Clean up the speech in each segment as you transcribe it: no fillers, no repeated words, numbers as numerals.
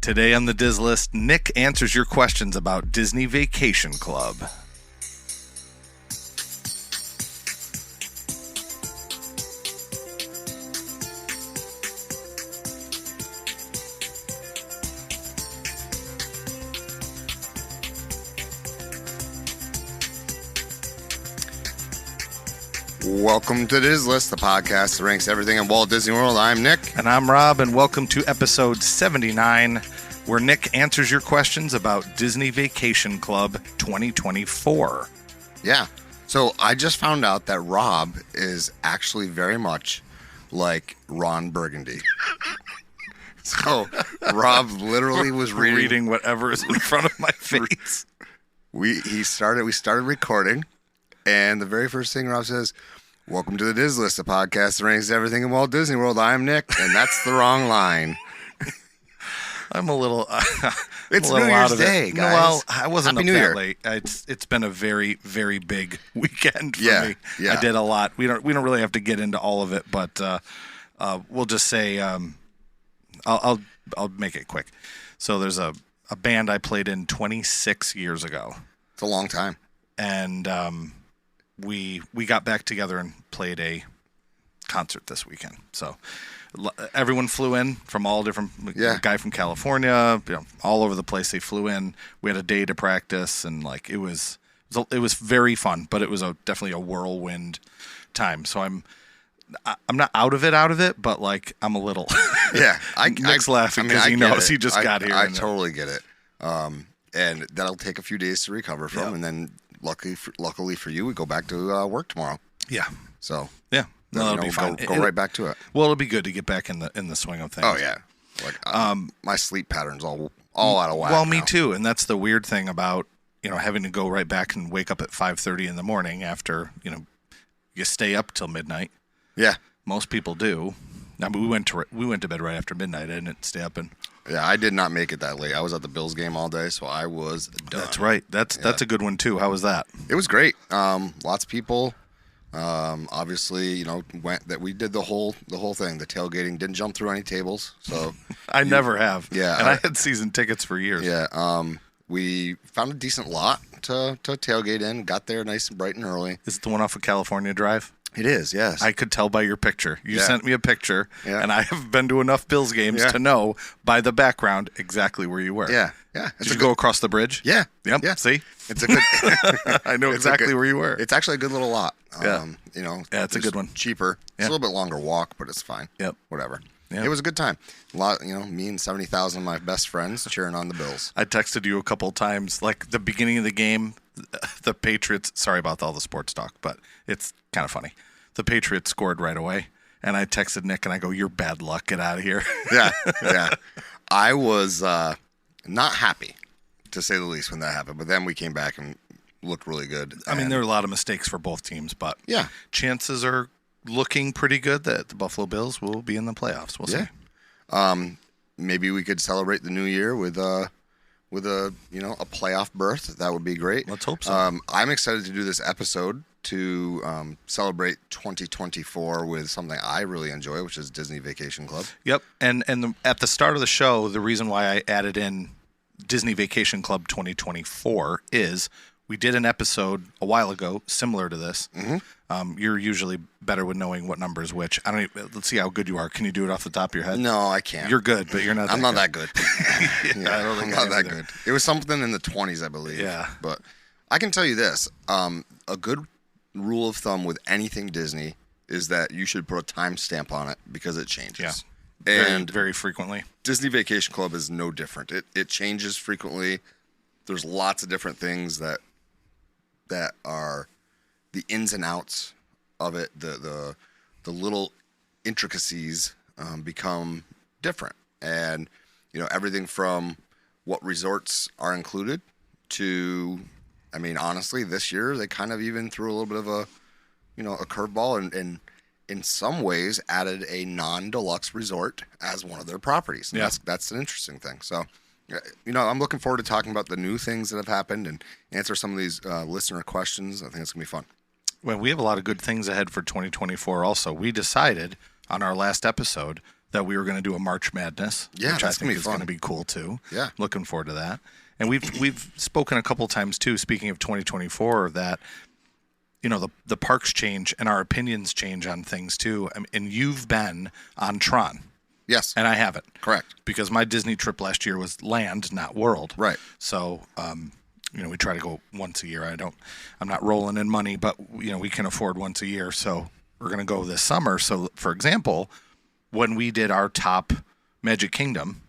Today on the Diz List, Nick answers your questions about Disney Vacation Club. Welcome to Diz List, the podcast that ranks everything in Walt Disney World. I'm Nick. And I'm Rob, and welcome to episode 79, where Nick answers your questions about Disney Vacation Club 2024. Yeah. So I just found out that Rob is actually very much like Ron Burgundy. So Rob literally was reading whatever is in front of my face. We started recording, and the very first thing Rob says, "Welcome to the Diz List, the podcast that ranks everything in Walt Disney World. I'm Nick," and that's the wrong line. I'm a little. It's a little New out Year's of Day, it. guys. No, well, I wasn't Happy up New that Year. late. It's been a very, very big weekend for Yeah, me. yeah. I did a lot. We don't really have to get into all of it, but we'll just say I'll make it quick. So there's a band I played in 26 years ago. It's a long time. And we got back together and played a concert this weekend. So everyone flew in from all different. Yeah. Guy from California, all over the place. They flew in. We had a day to practice, and it was very fun. But it was definitely a whirlwind time. So I'm not out of it, but I'm a little. Yeah, Nick's laughing because he knows he just got here. I totally get it. And that'll take a few days to recover from, Yep. and then luckily for you, we go back to work tomorrow. Yeah. So Yeah. No, that'll be fine. Go right back to it. Well, it'll be good to get back in the swing of things. Oh yeah, my sleep pattern's all out of whack. Well, me now. too, and that's the weird thing about having to go right back and wake up at 5:30 in the morning after you stay up till midnight. Yeah, Most people do. I mean, we went to bed right after midnight. I didn't stay up and. yeah, I did not make it that late. I was at the Bills game all day, so I was done. That's right. That's a good one too. How was that? It was great. Lots of people. Obviously, we did the whole thing. The tailgating, didn't jump through any tables. So I never have. Yeah, and I had season tickets for years. Yeah. We found a decent lot to tailgate in. Got there nice and bright and early. Is it the one off of California Drive? It is, yes. I could tell by your picture. You Yeah. sent me a picture, Yeah. and I have been to enough Bills games Yeah. to know by the background exactly where you were. Yeah. Did you go across the bridge? Yeah. Yep. Yeah. See? It's a good. I know exactly where you were. It's actually a good little lot. Yeah. Yeah, it's a good one. Cheaper. Yeah. It's a little bit longer walk, but it's fine. Yep. Whatever. Yeah. It was a good time. A lot. Me and 70,000 of my best friends cheering on the Bills. I texted you a couple of times, the beginning of the game, the Patriots. Sorry about all the sports talk, but it's kind of funny. The Patriots scored right away, and I texted Nick, and I go, "You're bad luck. Get out of here." Yeah. I was not happy, to say the least, when that happened. But then we came back and looked really good. I mean, there were a lot of mistakes for both teams, but Yeah. chances are looking pretty good that the Buffalo Bills will be in the playoffs. We'll see. Maybe we could celebrate the new year with a playoff berth. That would be great. Let's hope so. I'm excited to do this episode to celebrate 2024 with something I really enjoy, which is Disney Vacation Club. Yep, and at the start of the show, the reason why I added in Disney Vacation Club 2024 is we did an episode a while ago similar to this. Mm-hmm. You're usually better with knowing what number is which. Let's see how good you are. Can you do it off the top of your head? No, I can't. You're good, but you're not. I'm not that good. Yeah, I don't think I'm I not am that either. good. It was something in the 20s, I believe. Yeah. But I can tell you this: a good rule of thumb with anything Disney is that you should put a timestamp on it because it changes. Yeah. And very frequently. Disney Vacation Club is no different. It changes frequently. There's lots of different things that are the ins and outs of it. The little intricacies become different, and everything from what resorts are included to, I mean, honestly, this year they kind of even threw a little bit of a curveball and in some ways added a non-deluxe resort as one of their properties. And Yeah. That's an interesting thing. So, I'm looking forward to talking about the new things that have happened and answer some of these listener questions. I think it's going to be fun. Well, we have a lot of good things ahead for 2024 also. We decided on our last episode that we were going to do a March Madness. Yeah, which that's I think gonna be is fun. going to be cool too. Yeah. Looking forward to that. And we've spoken a couple times too, speaking of 2024, that the parks change and our opinions change on things too. And you've been on Tron. Yes. And I haven't. Correct. Because my Disney trip last year was land, not world. Right. So, we try to go once a year. I'm not rolling in money, but we can afford once a year. So we're going to go this summer. So for example, when we did our top Magic Kingdom,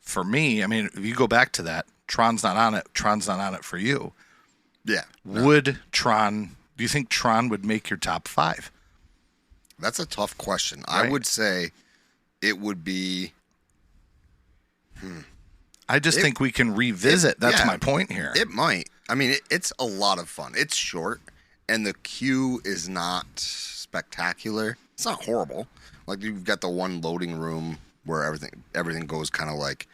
for me, if you go back to that, Tron's not on it. Tron's not on it for you. Yeah. No. Do you think Tron would make your top 5? That's a tough question. Right. I would say it would be. I just think we can revisit. That's my point here. It might. It's a lot of fun. It's short, and the queue is not spectacular. It's not horrible. Like, you've got the one loading room where everything goes kind of like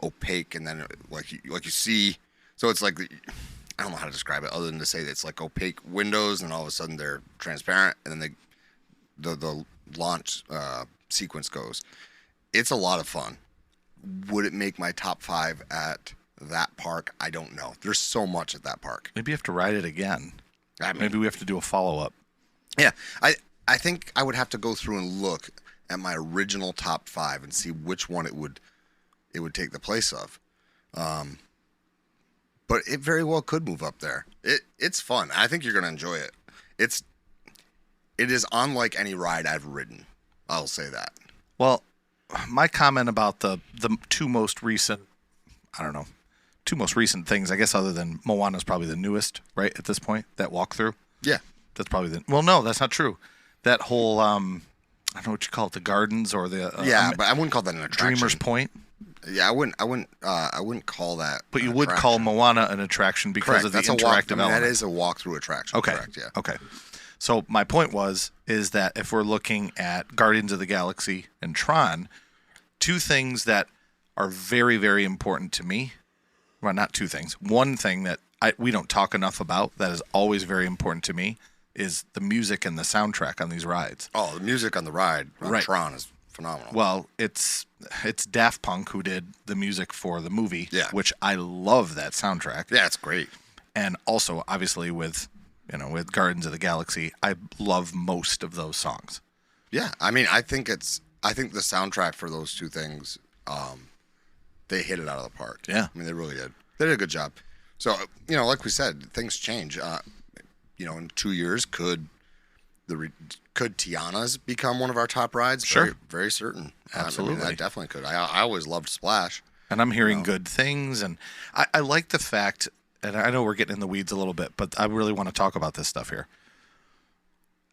opaque, and then like you see. So it's like I don't know how to describe it other than to say that it's like opaque windows, and all of a sudden they're transparent, and then the launch sequence goes. It's a lot of fun. Would it make my top 5 at that park? I don't know. There's so much at that park. Maybe you have to ride it again. Maybe we have to do a follow-up. Yeah, I think I would have to go through and look at my original top 5 and see which one it would take the place of. But it very well could move up there. It's fun. I think you're going to enjoy it. It is unlike any ride I've ridden. I'll say that. Well, my comment about the two most recent things, I guess, other than Moana is probably the newest, right, at this point, that walkthrough. Yeah. That's probably no, that's not true. That whole, I don't know what you call it, the gardens or the... but I wouldn't call that an attraction. Dreamer's Point. Yeah, I wouldn't call that. But you would call Moana an attraction because of the interactive element. That is a walkthrough attraction. Okay. Correct, yeah. Okay. So my point is that if we're looking at Guardians of the Galaxy and Tron, two things that are very, very important to me. Well, not two things. One thing that we don't talk enough about that is always very important to me is the music and the soundtrack on these rides. Oh, the music on the ride on Tron is phenomenal. Well, it's Daft Punk who did the music for the movie, which I love that soundtrack. Yeah, it's great. And also, obviously, with Guardians of the Galaxy, I love most of those songs. Yeah, I think the soundtrack for those two things, they hit it out of the park. Yeah, they really did. They did a good job. So like we said, things change. In 2 years, could Tiana's become one of our top rides? Sure, very, very certain. Absolutely, that definitely could. I always loved Splash, and I'm hearing good things, and I like the fact. And I know we're getting in the weeds a little bit, but I really want to talk about this stuff here.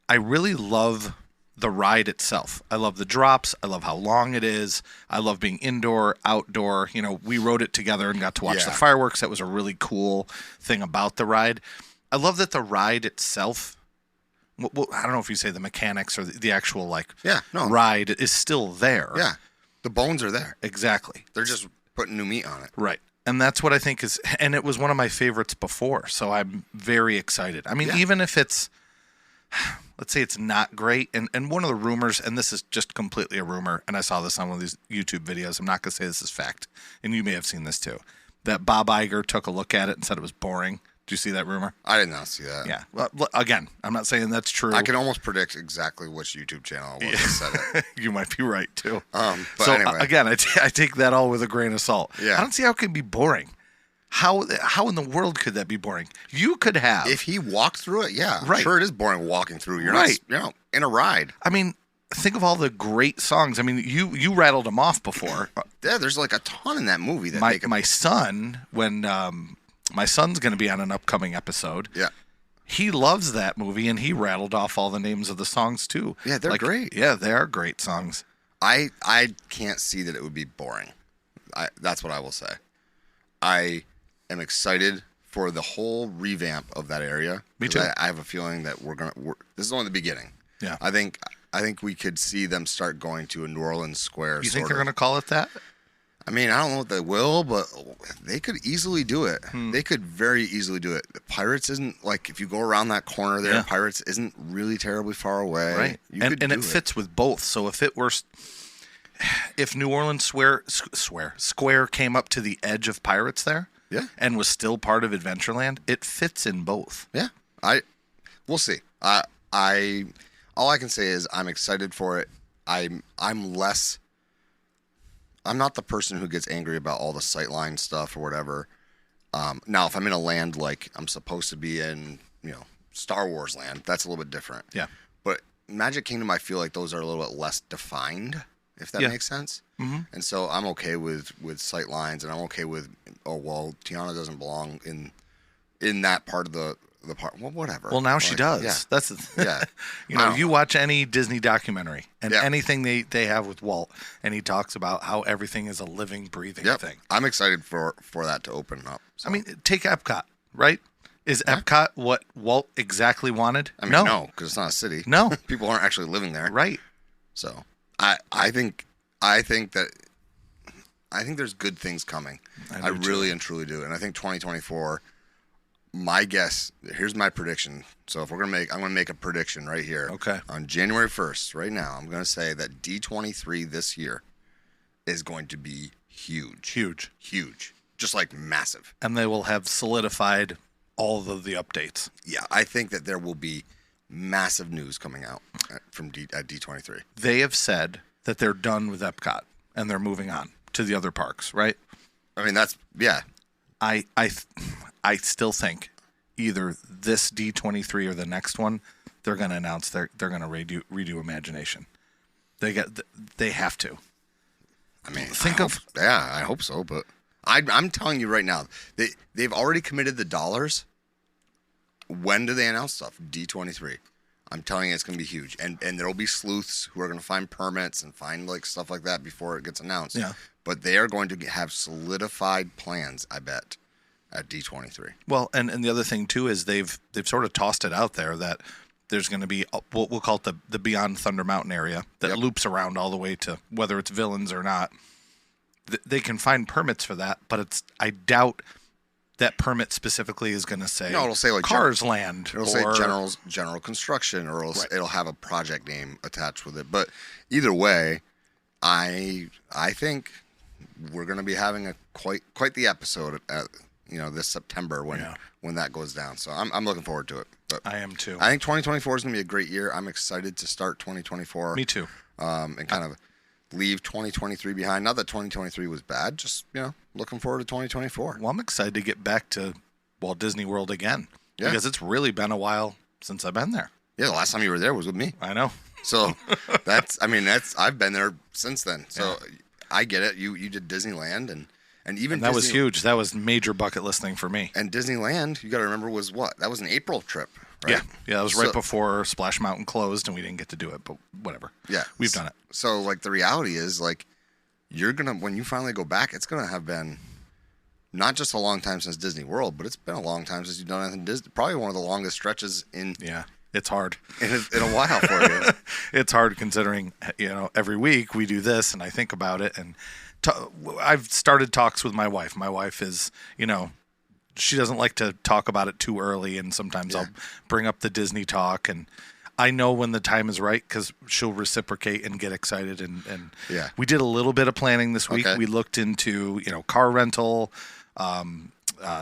I really love the ride itself. I love the drops. I love how long it is. I love being indoor, outdoor. We rode it together and got to watch the fireworks. That was a really cool thing about the ride. I love that the ride itself, well, I don't know if you say the mechanics or the actual ride is still there. Yeah, the bones are there. Exactly. They're just putting new meat on it. Right. And that's what I think is, and it was one of my favorites before, so I'm very excited. Even if it's, let's say it's not great, and one of the rumors, and this is just completely a rumor, and I saw this on one of these YouTube videos, I'm not going to say this is fact, and you may have seen this too, that Bob Iger took a look at it and said it was boring. Did you see that rumor? I did not see that. Yeah. Well, again, I'm not saying that's true. I can almost predict exactly which YouTube channel it was that said it. You might be right, too. But so, anyway. Again, I take that all with a grain of salt. Yeah. I don't see how it can be boring. How in the world could that be boring? You could have. If he walked through it, yeah. Right. I'm sure it is boring walking through. You're not in a ride. Think of all the great songs. You rattled them off before. Yeah, there's like a ton in that movie. That my son, when... my son's going to be on an upcoming episode. Yeah. He loves that movie, and he rattled off all the names of the songs, too. Yeah, they're great. Yeah, they are great songs. I can't see that it would be boring. That's what I will say. I am excited for the whole revamp of that area. Me too. I have a feeling that this is only the beginning. Yeah. I think we could see them start going to a New Orleans Square. You think they're going to call it that? I don't know if they will, but they could easily do it. They could very easily do it. Pirates isn't, like, if you go around that corner there, Pirates isn't really terribly far away. Right. And it fits with both. So if it were, if New Orleans Square came up to the edge of Pirates there, and was still part of Adventureland, it fits in both. Yeah, we'll see. All I can say is I'm excited for it. I'm not the person who gets angry about all the sightline stuff or whatever. Now, if I'm in a land like I'm supposed to be in, Star Wars land, that's a little bit different. Yeah. But Magic Kingdom, I feel like those are a little bit less defined, if that makes sense. Mm-hmm. And so I'm okay with sight lines, and I'm okay with, Tiana doesn't belong in that part of the part. Well, whatever. Well, now she does. Yeah. That's you watch any Disney documentary and anything they have with Walt, and he talks about how everything is a living, breathing thing. I'm excited for that to open up. So. I mean, take Epcot, right? Is Epcot what Walt exactly wanted? I mean, no, because it's not a city. No. People aren't actually living there. Right. So I think there's good things coming. I really and truly do. And I think 2024, my guess, here's my prediction. So if I'm going to make a prediction right here. Okay. On January 1st, right now, I'm going to say that D23 this year is going to be huge. Huge. Huge. Just like massive. And they will have solidified all of the updates. Yeah, I think that there will be massive news coming out at D23. They have said that they're done with Epcot and they're moving on to the other parks, right? I mean, yeah. I still think either this D23 or the next one, they're going to announce they're going to redo Imagination. They have to. I mean, I hope so, but I'm telling you right now, they've already committed the dollars. When do they announce stuff? D23. I'm telling you, it's going to be huge, and there'll be sleuths who are going to find permits and find stuff like that before it gets announced. Yeah. But they are going to have solidified plans, I bet, at D23. Well, and the other thing too is they've sort of tossed it out there that there's going to be what we'll call it the Beyond Thunder Mountain area that loops around all the way to whether it's Villains or not. They can find permits for that, but I doubt that permit specifically is going to say it'll say like Cars Land. It'll say general construction, or it'll have a project name attached with it. But either way, I think we're going to be having quite the episode at this September when that goes down. So I'm looking forward to it. But I am too. I think 2024 is going to be a great year. I'm excited to start 2024. Me too. And kind of leave 2023 behind. Not that 2023 was bad, just looking forward to 2024. Well, I'm excited to get back to Walt Disney World again because it's really been a while since I've been there. Yeah, the last time you were there was with me. I know. So I've been there since then. So I get it. You did Disneyland and even that was huge. That was major bucket list thing for me. And Disneyland, you got to remember, was what? That was an April trip, right? Yeah, that was right before Splash Mountain closed, and we didn't get to do it. But whatever. Yeah, we've done it. So the reality is you're gonna, when you finally go back, it's gonna have been not just a long time since Disney World, but it's been a long time since you've done anything Disney. Probably one of the longest stretches in. Yeah, it's hard in a while for you. It's hard considering every week we do this, and I think about it, and I've started talks with my wife. My wife is she doesn't like to talk about it too early, and sometimes I'll bring up the Disney talk, and I know when the time is right because she'll reciprocate and get excited. And we did a little bit of planning this week. Okay. We looked into car rental.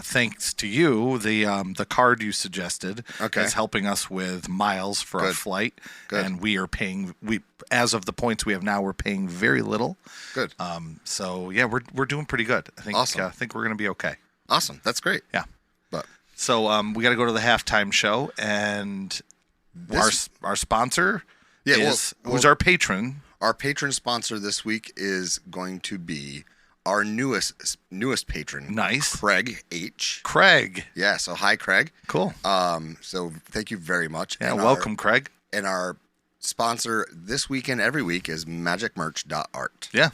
Thanks to you, the card you suggested is helping us with miles for a flight, and we are paying. As of the points we have now, we're paying very little. Good. So yeah, we're doing pretty good. I think. Awesome. I think we're going to be okay. Awesome. That's great. Yeah. So we got to go to the halftime show, and our sponsor is who's our patron. Our patron sponsor this week is going to be our newest patron. Nice. Craig H. Craig. Yeah, so hi Craig. Cool. So thank you very much. Yeah, welcome Craig. And our sponsor this week and every week is magicmerch.art. Yeah.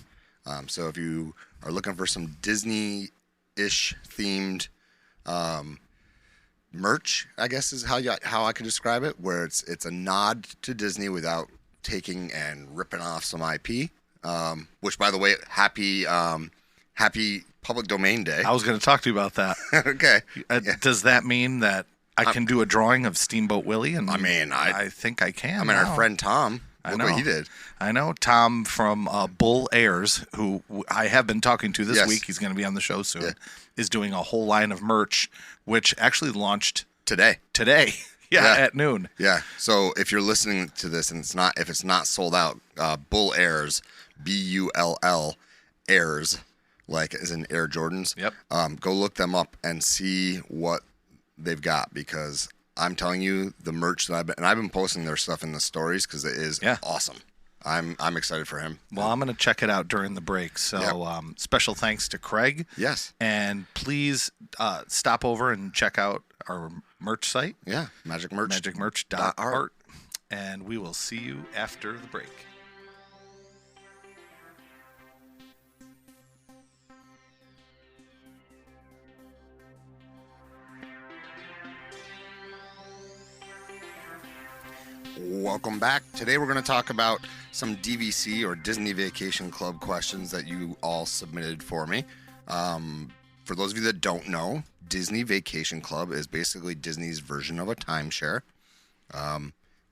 So if you are looking for some Disney-ish themed merch, I guess is how I could describe it, where it's a nod to Disney without taking and ripping off some IP. Which, by the way, happy Public Domain Day. I was going to talk to you about that. Okay. Does that mean that I can do a drawing of Steamboat Willie? And I mean, I think I can. I mean, our friend Tom Look what he did. I know. Tom from Bull Airs, who I have been talking to this week, he's going to be on the show soon, is doing a whole line of merch, which actually launched today. At noon. Yeah. So if you're listening to this and if it's not sold out, Bull Airs, Bull Airs, like as in Air Jordans. Yep. Go look them up and see what they've got, because I'm telling you, the merch that I've been posting their stuff in the stories because it is awesome. I'm excited for him. Well, I'm going to check it out during the break. So special thanks to Craig. Yes. And please stop over and check out our merch site. Yeah, magicmerch.art. And we will see you after the break. Welcome back. Today we're going to talk about some DVC or Disney Vacation Club questions that you all submitted for me. For those of you that don't know, Disney Vacation Club is basically Disney's version of a timeshare.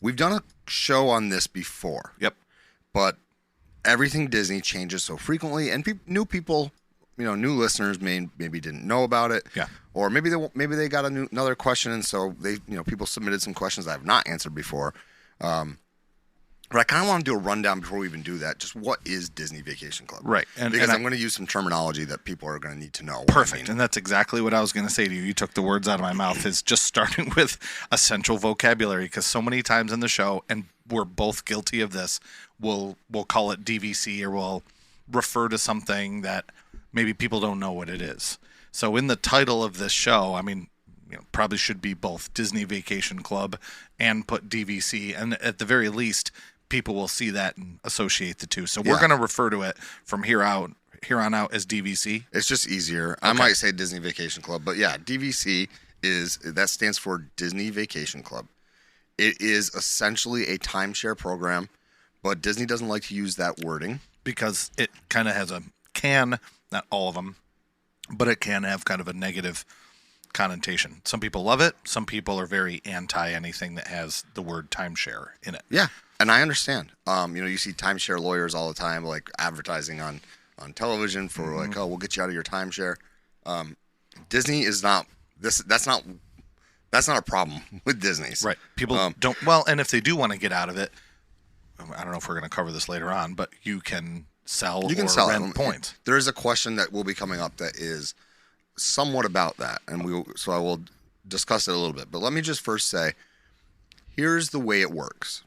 We've done a show on this before. Yep. But everything Disney changes so frequently, and new people, new listeners maybe didn't know about it. Yeah. Or maybe they got another question, and so people submitted some questions I have not answered before. But I kind of want to do a rundown before we even do that. Just what is Disney Vacation Club? Right. Because I'm going to use some terminology that people are going to need to know. Perfect. And that's exactly what I was going to say to you. You took the words out of my mouth, is just starting with essential vocabulary, because so many times in the show, and we're both guilty of this, we'll call it DVC, or we'll refer to something that maybe people don't know what it is. So in the title of this show, probably should be both Disney Vacation Club and put DVC. And at the very least, people will see that and associate the two. So we're going to refer to it from here on out as DVC. It's just easier. Okay. I might say Disney Vacation Club, but yeah, DVC that stands for Disney Vacation Club. It is essentially a timeshare program, but Disney doesn't like to use that wording because it kind of has not all of them, but it can have kind of a negative connotation. Some people love it. Some people are very anti anything that has the word timeshare in it. Yeah, and I understand. You see timeshare lawyers all the time, like advertising on television for like, oh, we'll get you out of your timeshare. Disney is not this. That's not a problem with Disney's. Right. People don't. Well, and if they do want to get out of it, I don't know if we're going to cover this later on, but you can sell rent points. There is a question that will be coming up that is somewhat about that, and I will discuss it a little bit. But let me just first say, here's the way it works.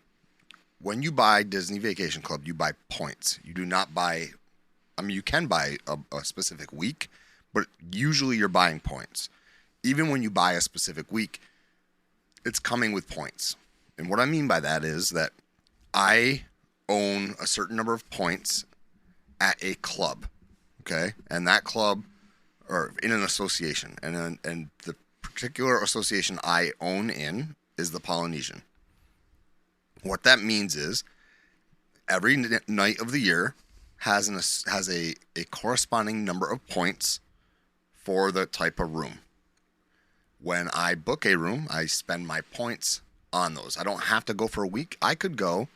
When you buy Disney Vacation Club, you buy points. You do not buy. You can buy a specific week, but usually you're buying points. Even when you buy a specific week, it's coming with points. And what I mean by that is that I own a certain number of points at a club, okay? And that club, or in an association, and the particular association I own in is the Polynesian. What that means is every night of the year has a corresponding number of points for the type of room. When I book a room, I spend my points on those. I don't have to go for a week. I could go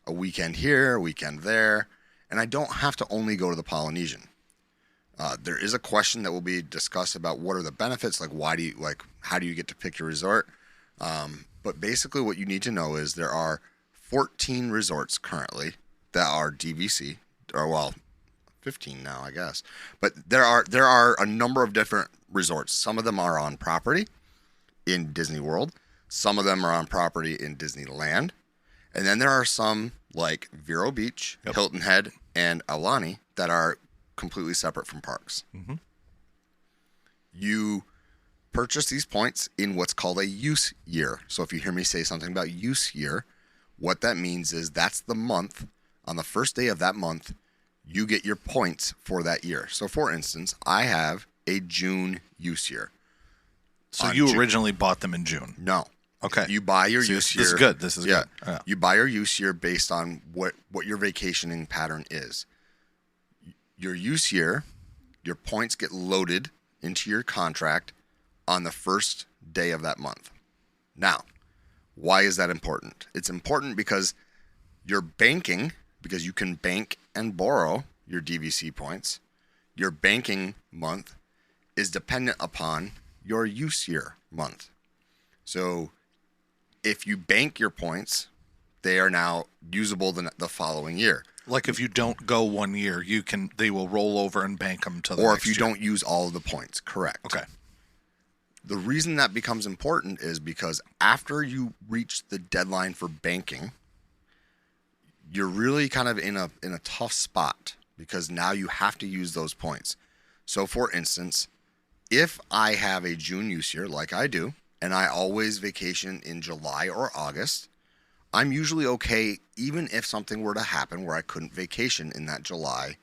a weekend here, a weekend there, and I don't have to only go to the Polynesian. There is a question that will be discussed about what are the benefits, how do you get to pick your resort? But basically what you need to know is there are 14 resorts currently that are DVC, or 15 now, I guess. But there are a number of different resorts. Some of them are on property in Disney World. Some of them are on property in Disneyland. And then there are some like Vero Beach, Hilton Head, and Aulani that are completely separate from parks. Mm-hmm. You purchase these points in what's called a use year. So if you hear me say something about use year, what that means is that's the month. On the first day of that month, you get your points for that year. So for instance, I have a June use year. So you originally bought them in June? No. Okay. You buy your use year. This is good. Yeah. You buy your use year based on what your vacationing pattern is. Your use year, your points get loaded into your contract on the first day of that month. Now, why is that important? It's important because Your banking, because you can bank and borrow your DVC points, your banking month is dependent upon your use year month. So if you bank your points, they are now usable the following year. Like if you don't go 1 year, they will roll over and bank them to the Or next if you year. don't use all of the points, correct. Okay. The reason that becomes important is because after you reach the deadline for banking, you're really kind of in a tough spot because now you have to use those points. So for instance, if I have a June use year like I do, and I always vacation in July or August, I'm usually okay even if something were to happen where I couldn't vacation in that July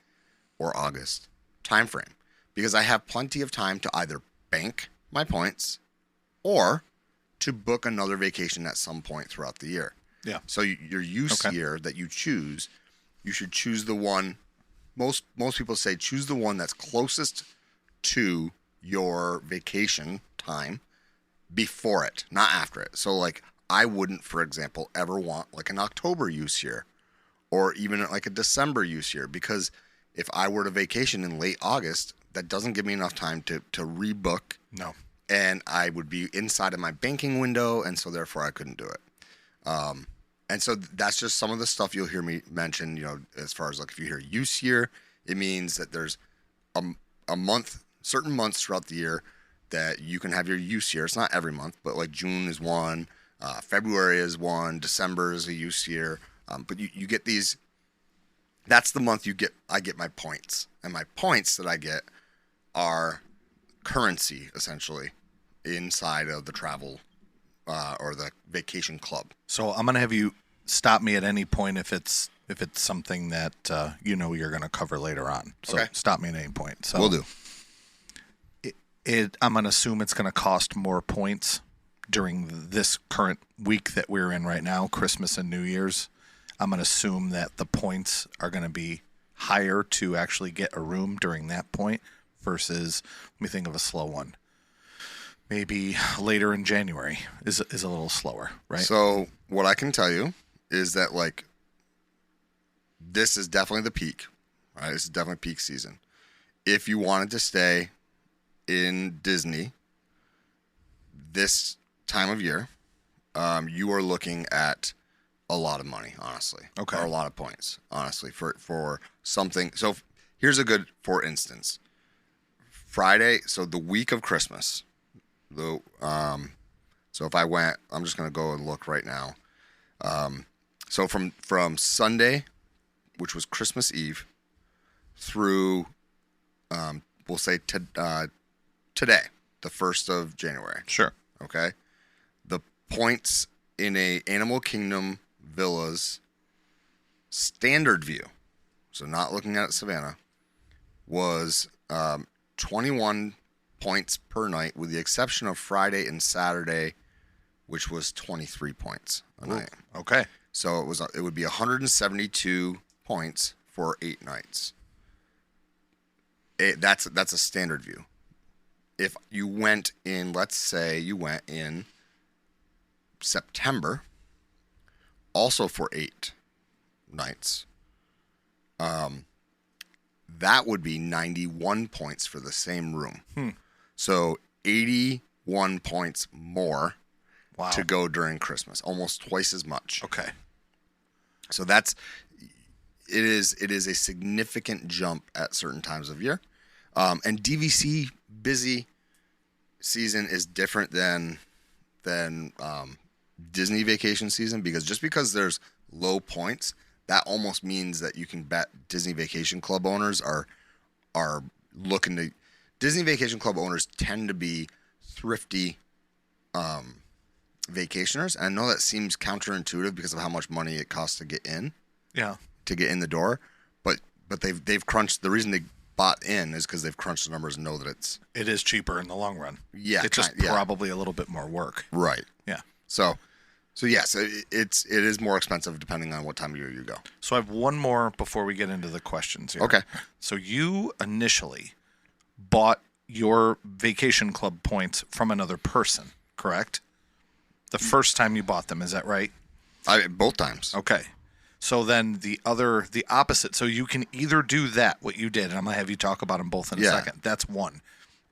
or August timeframe, because I have plenty of time to either bank my points or to book another vacation at some point throughout the year. Yeah. So your use year that you choose, you should choose the one. Most people say choose the one that's closest to your vacation time before it, not after it. So like I wouldn't, for example, ever want like an October use year or even like a December use year, because if I were to vacation in late August, that doesn't give me enough time to rebook. No. And I would be inside of my banking window, and so therefore I couldn't do it. And so that's just some of the stuff you'll hear me mention, as far as like if you hear use year, it means that there's a month, certain months throughout the year that you can have your use year. It's not every month, but like June is one, February is one, December is a use year. But you get these, that's the month I get my points. And my points that I get are currency, essentially, inside of the travel or the vacation club. So I'm going to have you stop me at any point if it's something that you're going to cover later on. So Okay. Stop me at any point. So Will do. I'm going to assume it's going to cost more points during this current week that we're in right now, Christmas and New Year's. I'm going to assume that the points are going to be higher to actually get a room during that point versus, let me think of a slow one. Maybe later in January is a little slower, right? So what I can tell you is that like this is definitely the peak, right? This is definitely peak season. If you wanted to stay in Disney this time of year, you are looking at a lot of money, honestly. Okay. Or a lot of points, honestly, for something. So here's a good, for instance, Friday. So the week of Christmas, so if I went, I'm just going to go and look right now. So from Sunday, which was Christmas Eve, through, we'll say today, the 1st of January. Sure. Okay. The points in a Animal Kingdom Villas standard view, so not looking at Savannah, was 21 points per night, with the exception of Friday and Saturday, which was 23 points a night. Okay. So it would be 172 points for 8 nights. That's a standard view. If you went in, let's say you went in September, also for 8 nights, that would be 91 points for the same room. So 81 points more to go during Christmas, almost twice as much. Okay. So it is a significant jump at certain times of year. And DVC busy season is different than Disney vacation season, because there's low points, that almost means that you can bet Disney Vacation Club owners are looking to. Disney Vacation Club owners tend to be thrifty vacationers. And I know that seems counterintuitive because of how much money it costs to get in. Yeah. To get in the door, but they've crunched. The reason they bought in is because they've crunched the numbers and know that it is cheaper in the long run. Yeah, it's just probably a little bit more work. Right. Yeah. So yes, it is more expensive depending on what time of year you go. So I have one more before we get into the questions here. Okay. So you initially bought your vacation club points from another person, correct? The first time you bought them, is that right? Both times. Okay. So then the opposite. So you can either do that, what you did, and I'm going to have you talk about them both in a second. That's one.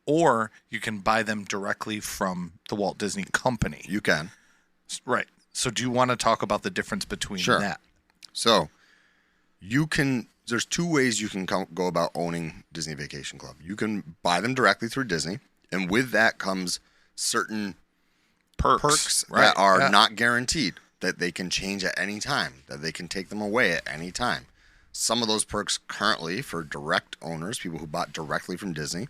Or you can buy them directly from the Walt Disney Company. You can. Right. So do you want to talk about the difference between that? So there's two ways you can go about owning Disney Vacation Club. You can buy them directly through Disney, and with that comes certain perks that are not guaranteed, that they can change at any time, that they can take them away at any time. Some of those perks currently for direct owners, people who bought directly from Disney,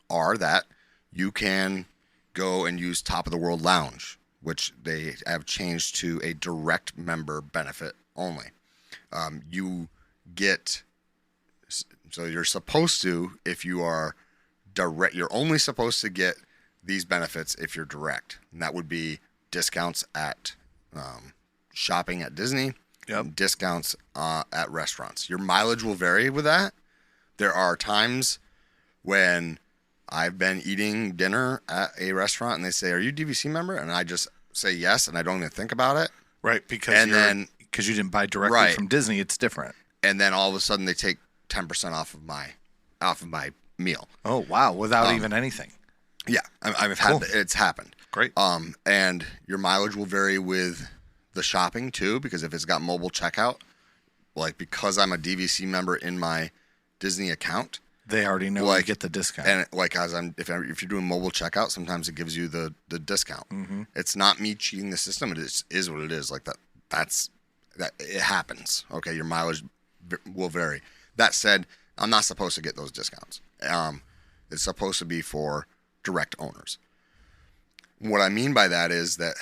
are that you can go and use Top of the World Lounge, which they have changed to a direct member benefit only. You get, so you're supposed to, if you are direct, you're only supposed to get these benefits if you're direct. And that would be discounts at shopping at Disney, discounts at restaurants. Your mileage will vary with that. There are times when I've been eating dinner at a restaurant and they say, "Are you a DVC member?" And I just say yes, and I don't even think about it. Right, because you didn't buy directly from Disney, it's different. And then all of a sudden they take 10% off of my meal. Oh wow! Without even anything. Yeah, I've had it's happened. Great. And your mileage will vary with the shopping too, because if it's got mobile checkout, like because I'm a DVC member in my Disney account, they already know you get the discount. And like if you're doing mobile checkout, sometimes it gives you the discount. Mm-hmm. It's not me cheating the system. It is what it is. Like that it happens. Okay, your mileage will vary. That said, I'm not supposed to get those discounts. It's supposed to be for direct owners. What I mean by that is that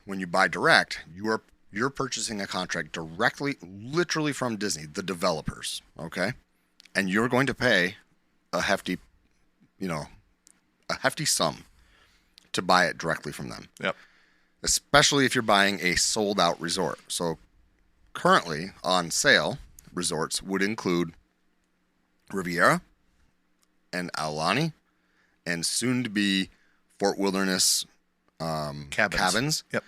when you buy direct, you're purchasing a contract directly, literally from Disney, the developers, okay? And you're going to pay a hefty sum to buy it directly from them. Yep. Especially if you're buying a sold out resort. So currently on sale, resorts would include Riviera and Aulani and soon to be Fort Wilderness cabins. Yep.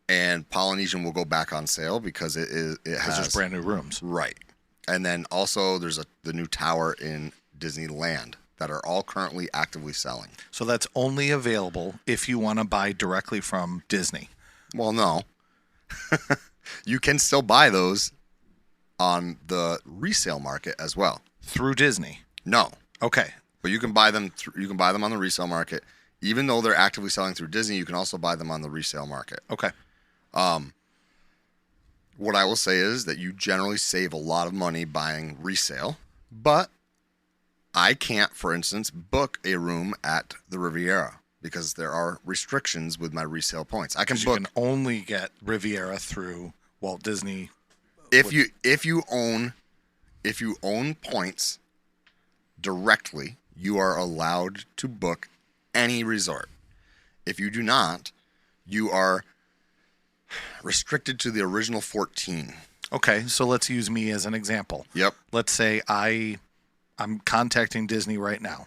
And Polynesian will go back on sale because it has just brand new rooms. Right. And then also there's the new tower in Disneyland that are all currently actively selling. So that's only available if you want to buy directly from Disney. Well, no. You can still buy those on the resale market as well. Through Disney? No. Okay. But you can buy them on the resale market. Even though they're actively selling through Disney, you can also buy them on the resale market. Okay. What I will say is that you generally save a lot of money buying resale, but I can't, for instance, book a room at the Riviera because there are restrictions with my resale points. I can book. You can only get Riviera through Walt Disney. If you own points directly, you are allowed to book any resort. If you do not, you are restricted to the original 14. Okay, so let's use me as an example. Yep. Let's say I'm contacting Disney right now,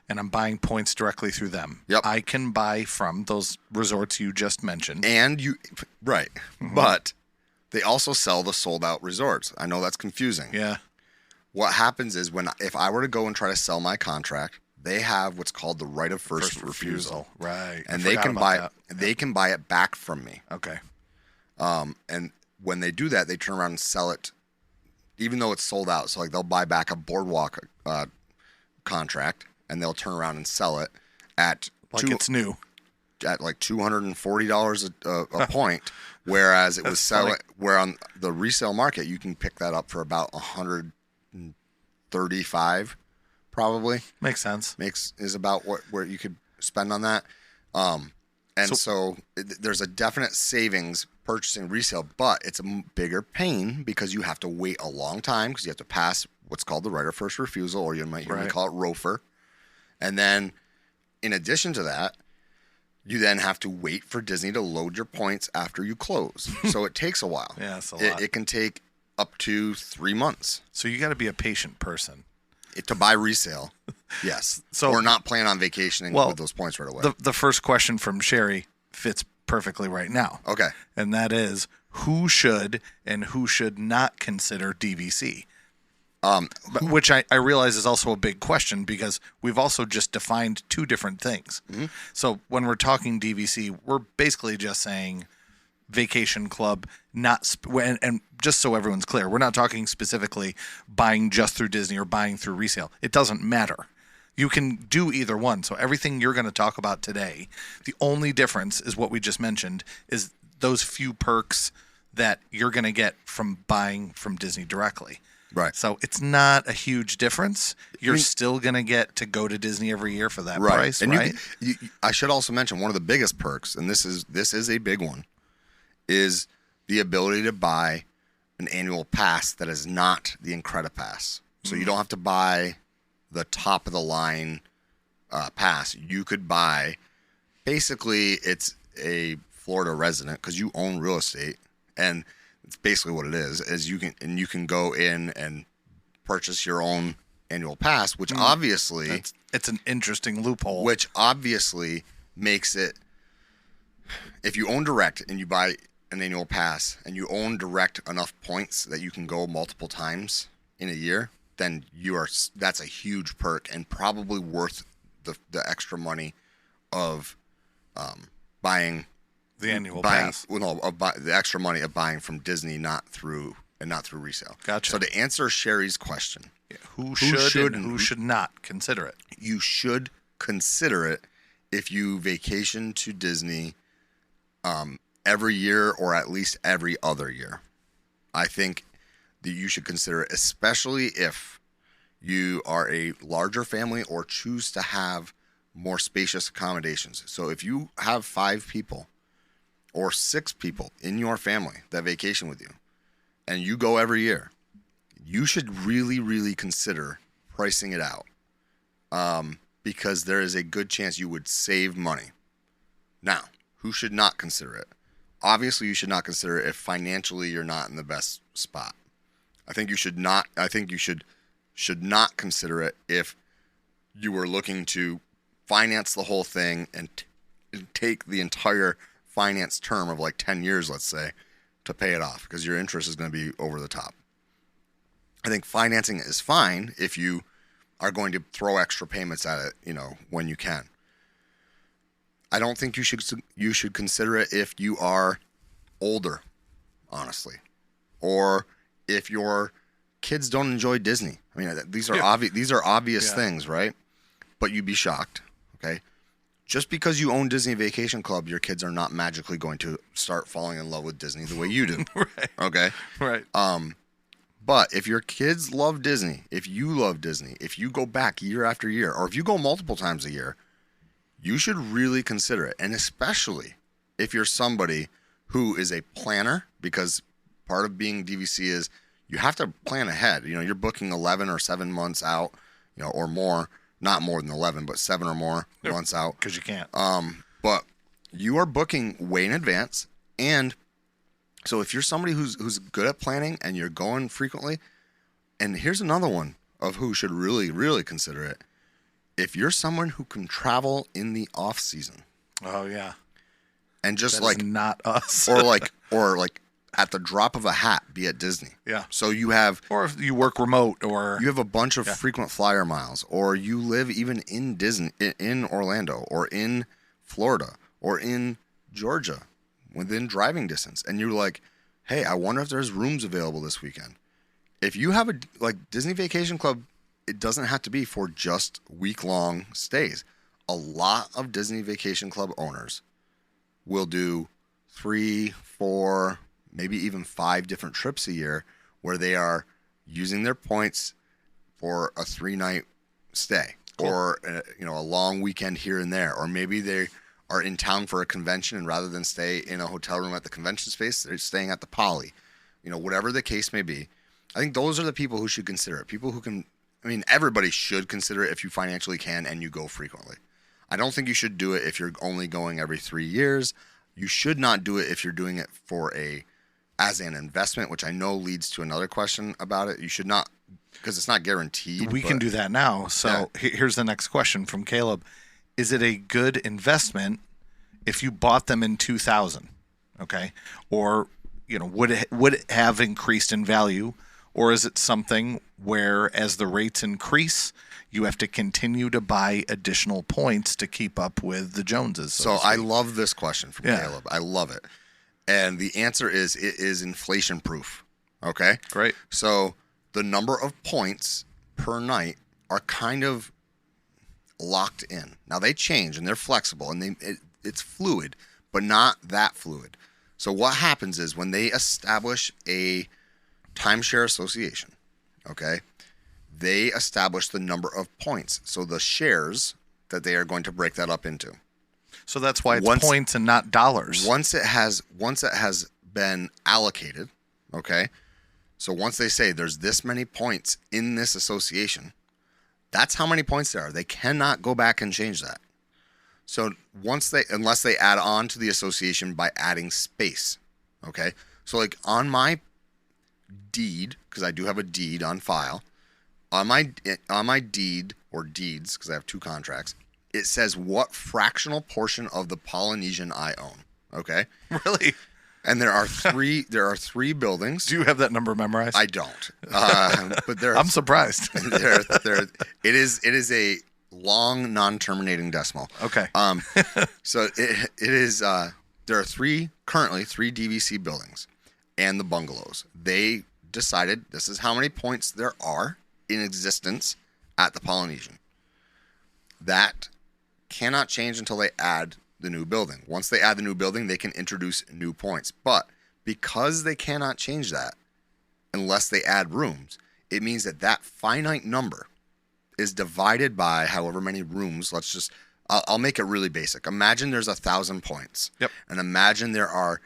and I'm buying points directly through them. Yep. I can buy from those resorts you just mentioned. And right. Mm-hmm. But they also sell the sold out resorts. I know that's confusing. Yeah. What happens is if I were to go and try to sell my contract, they have what's called the right of first refusal. Right. And they can buy it back from me. Okay. And when they do that, they turn around and sell it, even though it's sold out. So like they'll buy back a boardwalk contract, and they'll turn around and sell it at it's new at like $240 a point, whereas it was where on the resale market you can pick that up for about $135, probably. Makes sense. Is about where you could spend on that. So there's a definite savings purchasing resale, but it's a bigger pain because you have to wait a long time because you have to pass what's called the right of first refusal, or you might hear me call it ROFR. And then in addition to that, you then have to wait for Disney to load your points after you close. So it takes a while. Yeah, it's a lot. It can take up to 3 months. So you got to be a patient person. To buy resale, yes. So or not plan on vacationing with those points right away. The first question from Sherry fits perfectly right now. Okay. And that is, who should and who should not consider DVC. But Which I realize is also a big question because we've also just defined two different things. So when we're talking DVC, we're basically just saying vacation club, and just so everyone's clear, we're not talking specifically buying just through Disney or buying through resale. It doesn't matter. You can do either one. So everything you're going to talk about today, the only difference is what we just mentioned is those few perks that you're going to get from buying from Disney directly. Right. So it's not a huge difference. You're still going to get to go to Disney every year for that price, and right? I should also mention one of the biggest perks, and this is a big one, is the ability to buy an annual pass that is not the Incredipass. So you don't have to buy the top of the line pass. You could buy, basically, it's a Florida resident because you own real estate, and it's basically what it is you can go in and purchase your own annual pass, which obviously it's an interesting loophole. Which obviously makes it, if you own direct and you buy an annual pass and you own direct enough points that you can go multiple times in a year, then that's a huge perk and probably worth the extra money of buying the annual pass. Well, no, the extra money of buying from Disney, not through resale. Gotcha. So to answer Sherry's question, who should and who should not consider it? You should consider it if you vacation to Disney every year or at least every other year. I think that you should consider it, especially if you are a larger family or choose to have more spacious accommodations. So if you have 5 people or 6 people in your family that vacation with you and you go every year, you should really, really consider pricing it out because there is a good chance you would save money. Now, who should not consider it? Obviously, you should not consider it if financially you're not in the best spot. I think you should not consider it if you were looking to finance the whole thing and take the entire finance term of like 10 years, let's say, to pay it off because your interest is going to be over the top. I think financing is fine if you are going to throw extra payments at it, when you can. I don't think you should consider it if you are older, honestly, or if your kids don't enjoy Disney. I mean, these are obvious things, right? But you'd be shocked, okay? Just because you own Disney Vacation Club, your kids are not magically going to start falling in love with Disney the way you do. Right. Okay? Right. But if your kids love Disney, if you love Disney, if you go back year after year, or if you go multiple times a year, you should really consider it. And especially if you're somebody who is a planner, because part of being DVC is you have to plan ahead. You're booking 11 or 7 months out, or more. Not more than 11, but 7 or more months out. Because you can't. But you are booking way in advance. And so if you're somebody who's good at planning and you're going frequently, and here's another one of who should really, really consider it. If you're someone who can travel in the off season. Oh, yeah. And just that is not us. or like at the drop of a hat be at Disney. Yeah. So you have, or if you work remote, or you have a bunch of frequent flyer miles, or you live even in Disney, in Orlando, or in Florida, or in Georgia, within driving distance, and you're like, hey, I wonder if there's rooms available this weekend. If you have Disney Vacation Club, it doesn't have to be for just week-long stays. A lot of Disney Vacation Club owners will do 3, 4, maybe even 5 different trips a year where they are using their points for a 3-night stay. Cool. Or a long weekend here and there, or maybe they are in town for a convention and rather than stay in a hotel room at the convention space, they're staying at the Poly. Whatever the case may be, I think those are the people who should consider it. People who can, everybody should consider it if you financially can and you go frequently. I don't think you should do it if you're only going every 3 years. You should not do it if you're doing it as an investment, which I know leads to another question about it. You should not, because it's not guaranteed. We can do that now. So here's the next question from Caleb. Is it a good investment if you bought them in 2000? Okay. Or would it have increased in value, or is it something where as the rates increase, you have to continue to buy additional points to keep up with the Joneses? So I love this question from Caleb. I love it. And the answer is it is inflation proof. Okay? Great. So the number of points per night are kind of locked in. Now they change and they're flexible and it's fluid, but not that fluid. So what happens is when they establish a timeshare association, okay, they establish the number of points. So the shares that they are going to break that up into. So that's why it's points and not dollars. Once it has been allocated, okay, so once they say there's this many points in this association, that's how many points there are. They cannot go back and change that. So unless they add on to the association by adding space, okay? So like on my deed, because I do have a deed on file, on my deed or deeds, because I have 2 contracts, it says what fractional portion of the Polynesian I own, okay? Really? And there are 3 buildings. Do you have that number memorized? I don't. But I'm surprised. It is a long non-terminating decimal. Okay. So it is there are currently 3 DVC buildings and the bungalows. They decided this is how many points there are in existence at the Polynesian. That cannot change until they add the new building. Once they add the new building, they can introduce new points. But because they cannot change that unless they add rooms, it means that finite number is divided by however many rooms. I'll make it really basic. Imagine there's 1,000 points. Yep. And imagine there are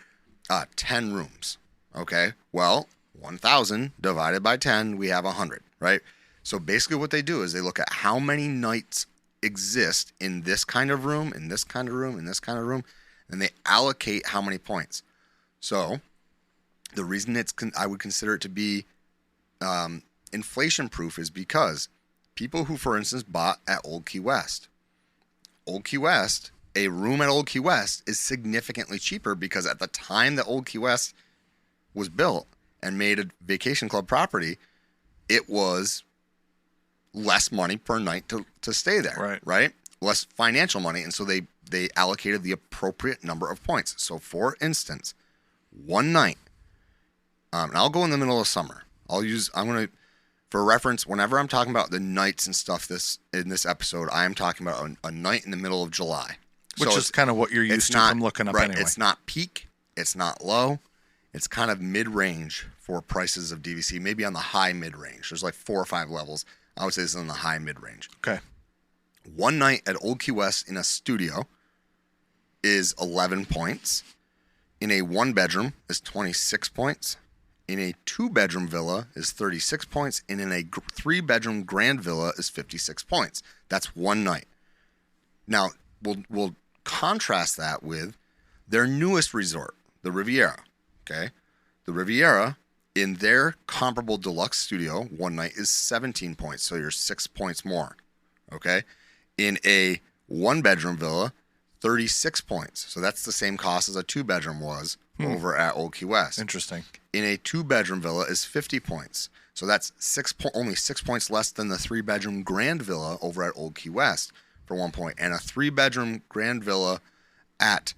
10 rooms. Okay. Well, 1,000 divided by 10, we have 100, right? So basically what they do is they look at how many nights exist in this kind of room, in this kind of room, in this kind of room, and they allocate how many points. So the reason I would consider it to be inflation proof is because people who, for instance, bought at Old Key West, a room at Old Key West is significantly cheaper because at the time that Old Key West was built and made a vacation club property, it was less money per night to stay there, right? Less financial money. And so they allocated the appropriate number of points. So for instance, one night, and I'll go in the middle of summer. For reference, whenever I'm talking about the nights and stuff in this episode, I am talking about a night in the middle of July. Which is kind of what you're used to from looking up anyway. It's not peak. It's not low. It's kind of mid-range for prices of DVC, maybe on the high mid-range. There's like 4 or 5 levels. I would say this is in the high mid-range. Okay. One night at Old Key West in a studio is 11 points. In a 1-bedroom is 26 points. In a 2-bedroom villa is 36 points. And in a 3-bedroom grand villa is 56 points. That's one night. Now, we'll contrast that with their newest resort, the Riviera. Okay? The Riviera, in their comparable deluxe studio, one night is 17 points. So you're 6 points more. Okay? In a 1-bedroom villa, 36 points. So that's the same cost as a 2-bedroom was over at Old Key West. Interesting. In a 2-bedroom villa is 50 points. So that's only 6 points less than the 3-bedroom grand villa over at Old Key West for 1 point. And a 3-bedroom grand villa at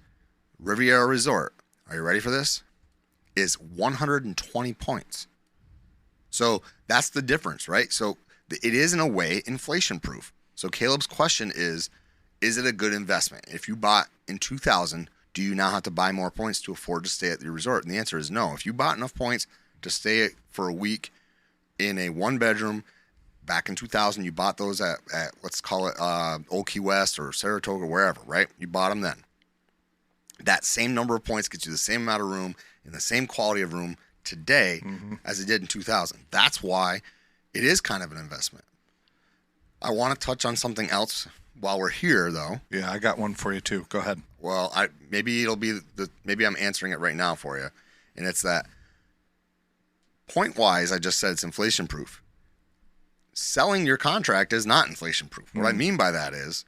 Riviera Resort, are you ready for this? Is 120 points. So that's the difference, right? So it is in a way inflation proof. So Caleb's question is it a good investment? If you bought in 2000, do you now have to buy more points to afford to stay at the resort? And the answer is no. If you bought enough points to stay for a week in a 1-bedroom back in 2000, you bought those at let's call it Old Key West or Saratoga, wherever, right? You bought them then. That same number of points gets you the same amount of room in the same quality of room today as it did in 2000. That's why it is kind of an investment. I want to touch on something else while we're here, though. Yeah, I got one for you too. Go ahead. Well, maybe I'm answering it right now for you, and it's that point-wise, I just said it's inflation-proof. Selling your contract is not inflation-proof. What I mean by that is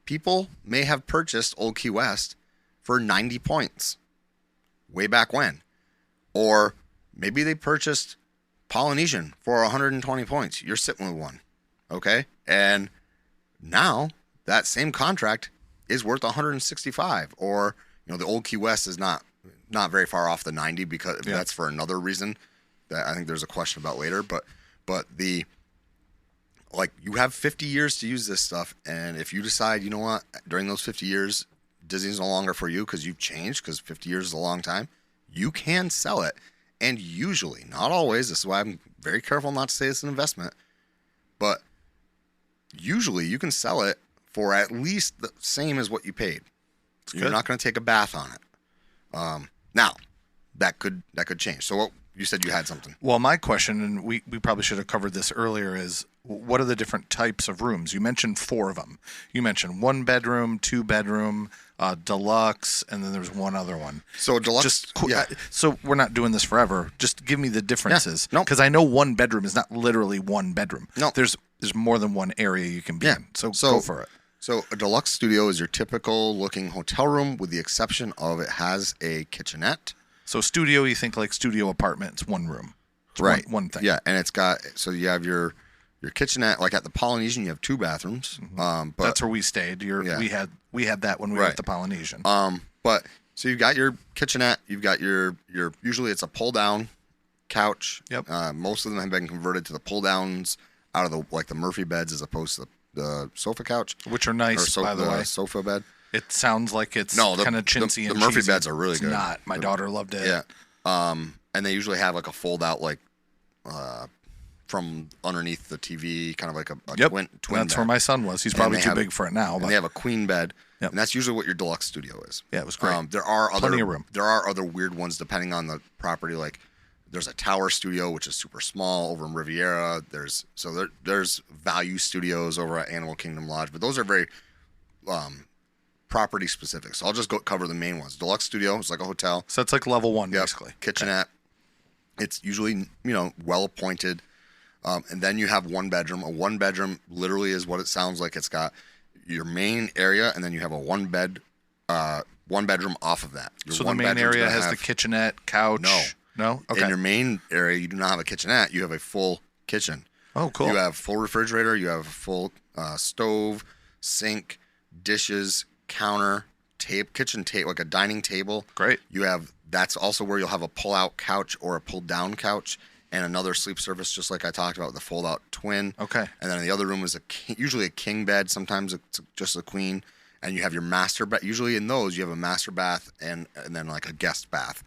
people may have purchased Old Key West for 90 points way back when. Or maybe they purchased Polynesian for 120 points. You're sitting with one. Okay? And now that same contract is worth 165. Or, the old Key West is not very far off the 90 because that's for another reason that I think there's a question about later. But you have 50 years to use this stuff. And if you decide, you know what, during those 50 years, Disney's no longer for you because you've changed, because 50 years is a long time, you can sell it. And usually, not always, this is why I'm very careful not to say it's an investment, but usually you can sell it for at least the same as what you paid. You're not going to take a bath on it. Now, that could change. So what you said you had something. Well, my question, and we probably should have covered this earlier, is what are the different types of rooms? You mentioned 4 of them. You mentioned 1 bedroom, 2 bedroom, deluxe, and then there's one other one. So deluxe, So we're not doing this forever. Just give me the differences. No. Because I know 1 bedroom is not literally 1 bedroom. No. There's more than one area you can be in. So go for it. So a deluxe studio is your typical looking hotel room, with the exception of it has a kitchenette. So studio, you think like studio apartment, it's 1 room. It's right. One thing. Yeah, and it's got, so you have your kitchenette, like at the Polynesian, you have 2 bathrooms. But that's where we stayed. We had that when we were at the Polynesian. But so you've got your kitchenette, you've got your usually it's a pull down couch. Yep. Most of them have been converted to the pull downs out of the Murphy beds as opposed to the sofa couch, which are nice, by the way. Sofa bed. It sounds like it's kind of chintzy and the Murphy cheesy. beds are really it's good. Not. My daughter loved it. Yeah. And they usually have like a fold out, from underneath the TV, kind of like a twin That's bed. where my son was. He's probably too big for it now. And but they have a queen bed, Yep. and that's usually what your deluxe studio is. Yeah, it was great. There are Plenty of room. There are other weird ones depending on the property. Like there's a tower studio which is super small over in Riviera. There's value studios over at Animal Kingdom Lodge, but those are very property specific. So I'll just cover the main ones. Deluxe studio is like a hotel. So it's like level 1, basically. Kitchenette. Okay. It's usually well appointed. And then you have 1 bedroom. A 1 bedroom literally is what it sounds like. It's got your main area, and then you have a 1 bedroom off of that. So the main area has the kitchenette, couch. No. Okay. In your main area, you do not have a kitchenette. You have a full kitchen. Oh, cool. You have full refrigerator. You have a full stove, sink, dishes, counter, kitchen table, like a dining table. Great. That's also where you'll have a pull-out couch or a pull-down couch, and another sleep surface, just like I talked about, the fold-out twin. Okay. And then in the other room is usually a king bed. Sometimes it's just a queen. And you have your master bath. Usually in those, you have a master bath and then like a guest bath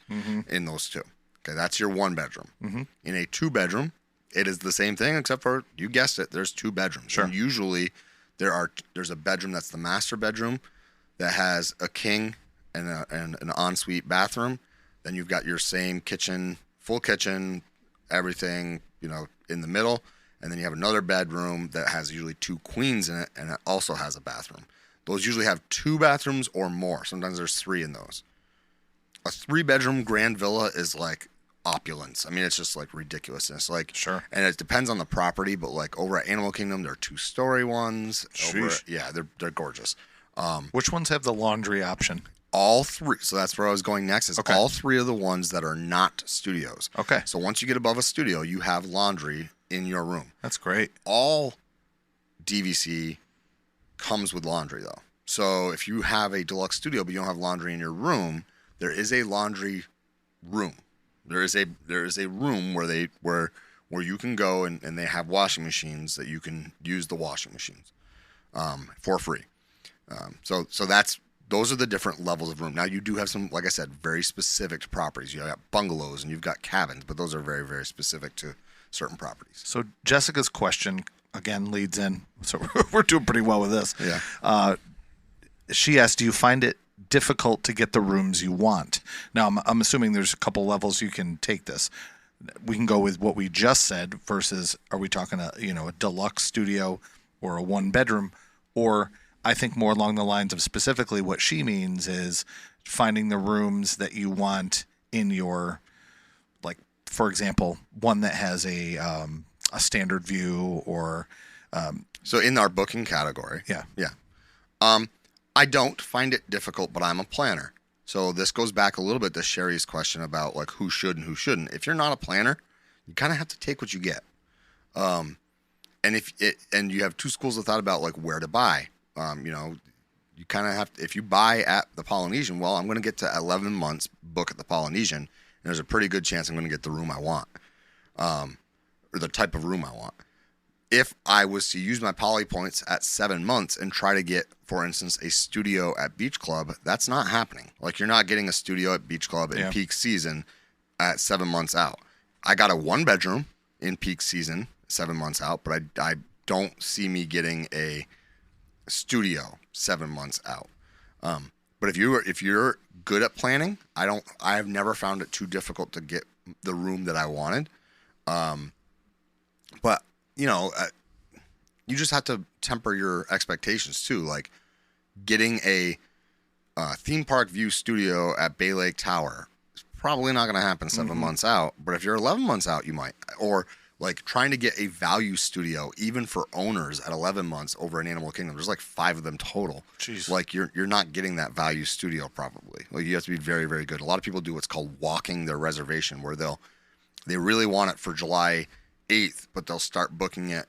in those 2. Okay, that's your 1 bedroom. In a 2 bedroom, it is the same thing, except for, you guessed it, there's 2 bedrooms. Sure. And usually there's a bedroom that's the master bedroom that has a king and an ensuite bathroom. Then you've got your same kitchen, full kitchen, everything, in the middle. And then you have another bedroom that has usually 2 queens in it, and it also has a bathroom. Those usually have 2 bathrooms or more. Sometimes there's 3 in those. A 3-bedroom grand villa is like opulence. I mean, it's just like ridiculousness. Sure. And it depends on the property, but like over at Animal Kingdom, there are 2-story ones. They're gorgeous. Which ones have the laundry option? All 3. So that's where I was going next. Is all 3 of the ones that are not studios. Okay. So once you get above a studio, you have laundry in your room. That's great. All DVC comes with laundry though. So if you have a deluxe studio but you don't have laundry in your room, there is a laundry room. There is a room where you can go and they have washing machines that you can use the washing machines for free. So those are the different levels of room. Now you do have some, like I said, very specific to properties. You've got bungalows and you've got cabins, but those are very, very specific to certain properties. So Jessica's question again leads in. So we're doing pretty well with this. Yeah. She asked, do you find it difficult to get the rooms you want? Now, I'm assuming there's a couple levels you can take this. We can go with what we just said versus, are we talking a deluxe studio or a 1-bedroom? Or I think more along the lines of specifically what she means is finding the rooms that you want in your, like, for example, one that has a standard view or... So in our booking category. Yeah. I don't find it difficult, but I'm a planner. So this goes back a little bit to Sherry's question about like who should and who shouldn't. If you're not a planner, you kind of have to take what you get. And you have two schools of thought about like where to buy. You kind of have to, if you buy at the Polynesian, well, I'm going to get to 11 months book at the Polynesian, and there's a pretty good chance I'm going to get the room I want, or the type of room I want. If I was to use my poly points at 7 months and try to get, for instance, a studio at Beach Club, that's not happening. Like you're not getting a studio at Beach Club in peak season at 7 months out. I got a 1-bedroom in peak season 7 months out, but I don't see me getting a studio 7 months out. But if you're good at planning, I have never found it too difficult to get the room that I wanted. But you just have to temper your expectations too. Like getting a theme park view studio at Bay Lake Tower is probably not going to happen 7 months out. But if you're 11 months out, you might. Or like trying to get a value studio, even for owners at 11 months over in Animal Kingdom. There's like 5 of them total. Jeez. Like you're not getting that value studio probably. Like you have to be very, very good. A lot of people do what's called walking their reservation, where they really want it for July 8th, but they'll start booking it,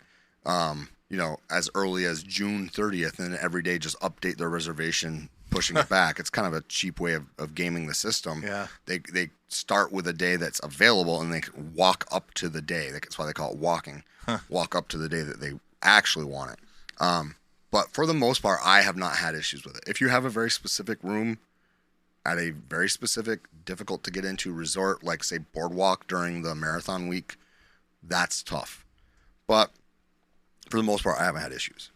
as early as June 30th, and every day just update their reservation, pushing it back. It's kind of a cheap way of gaming the system. Yeah. They start with a day that's available, and they walk up to the day. That's why they call it walking. Walk up to the day that they actually want it. But for the most part, I have not had issues with it. If you have a very specific room at a very specific, difficult to get into resort, like say Boardwalk during the marathon week, that's tough. But for the most part, I haven't had issues.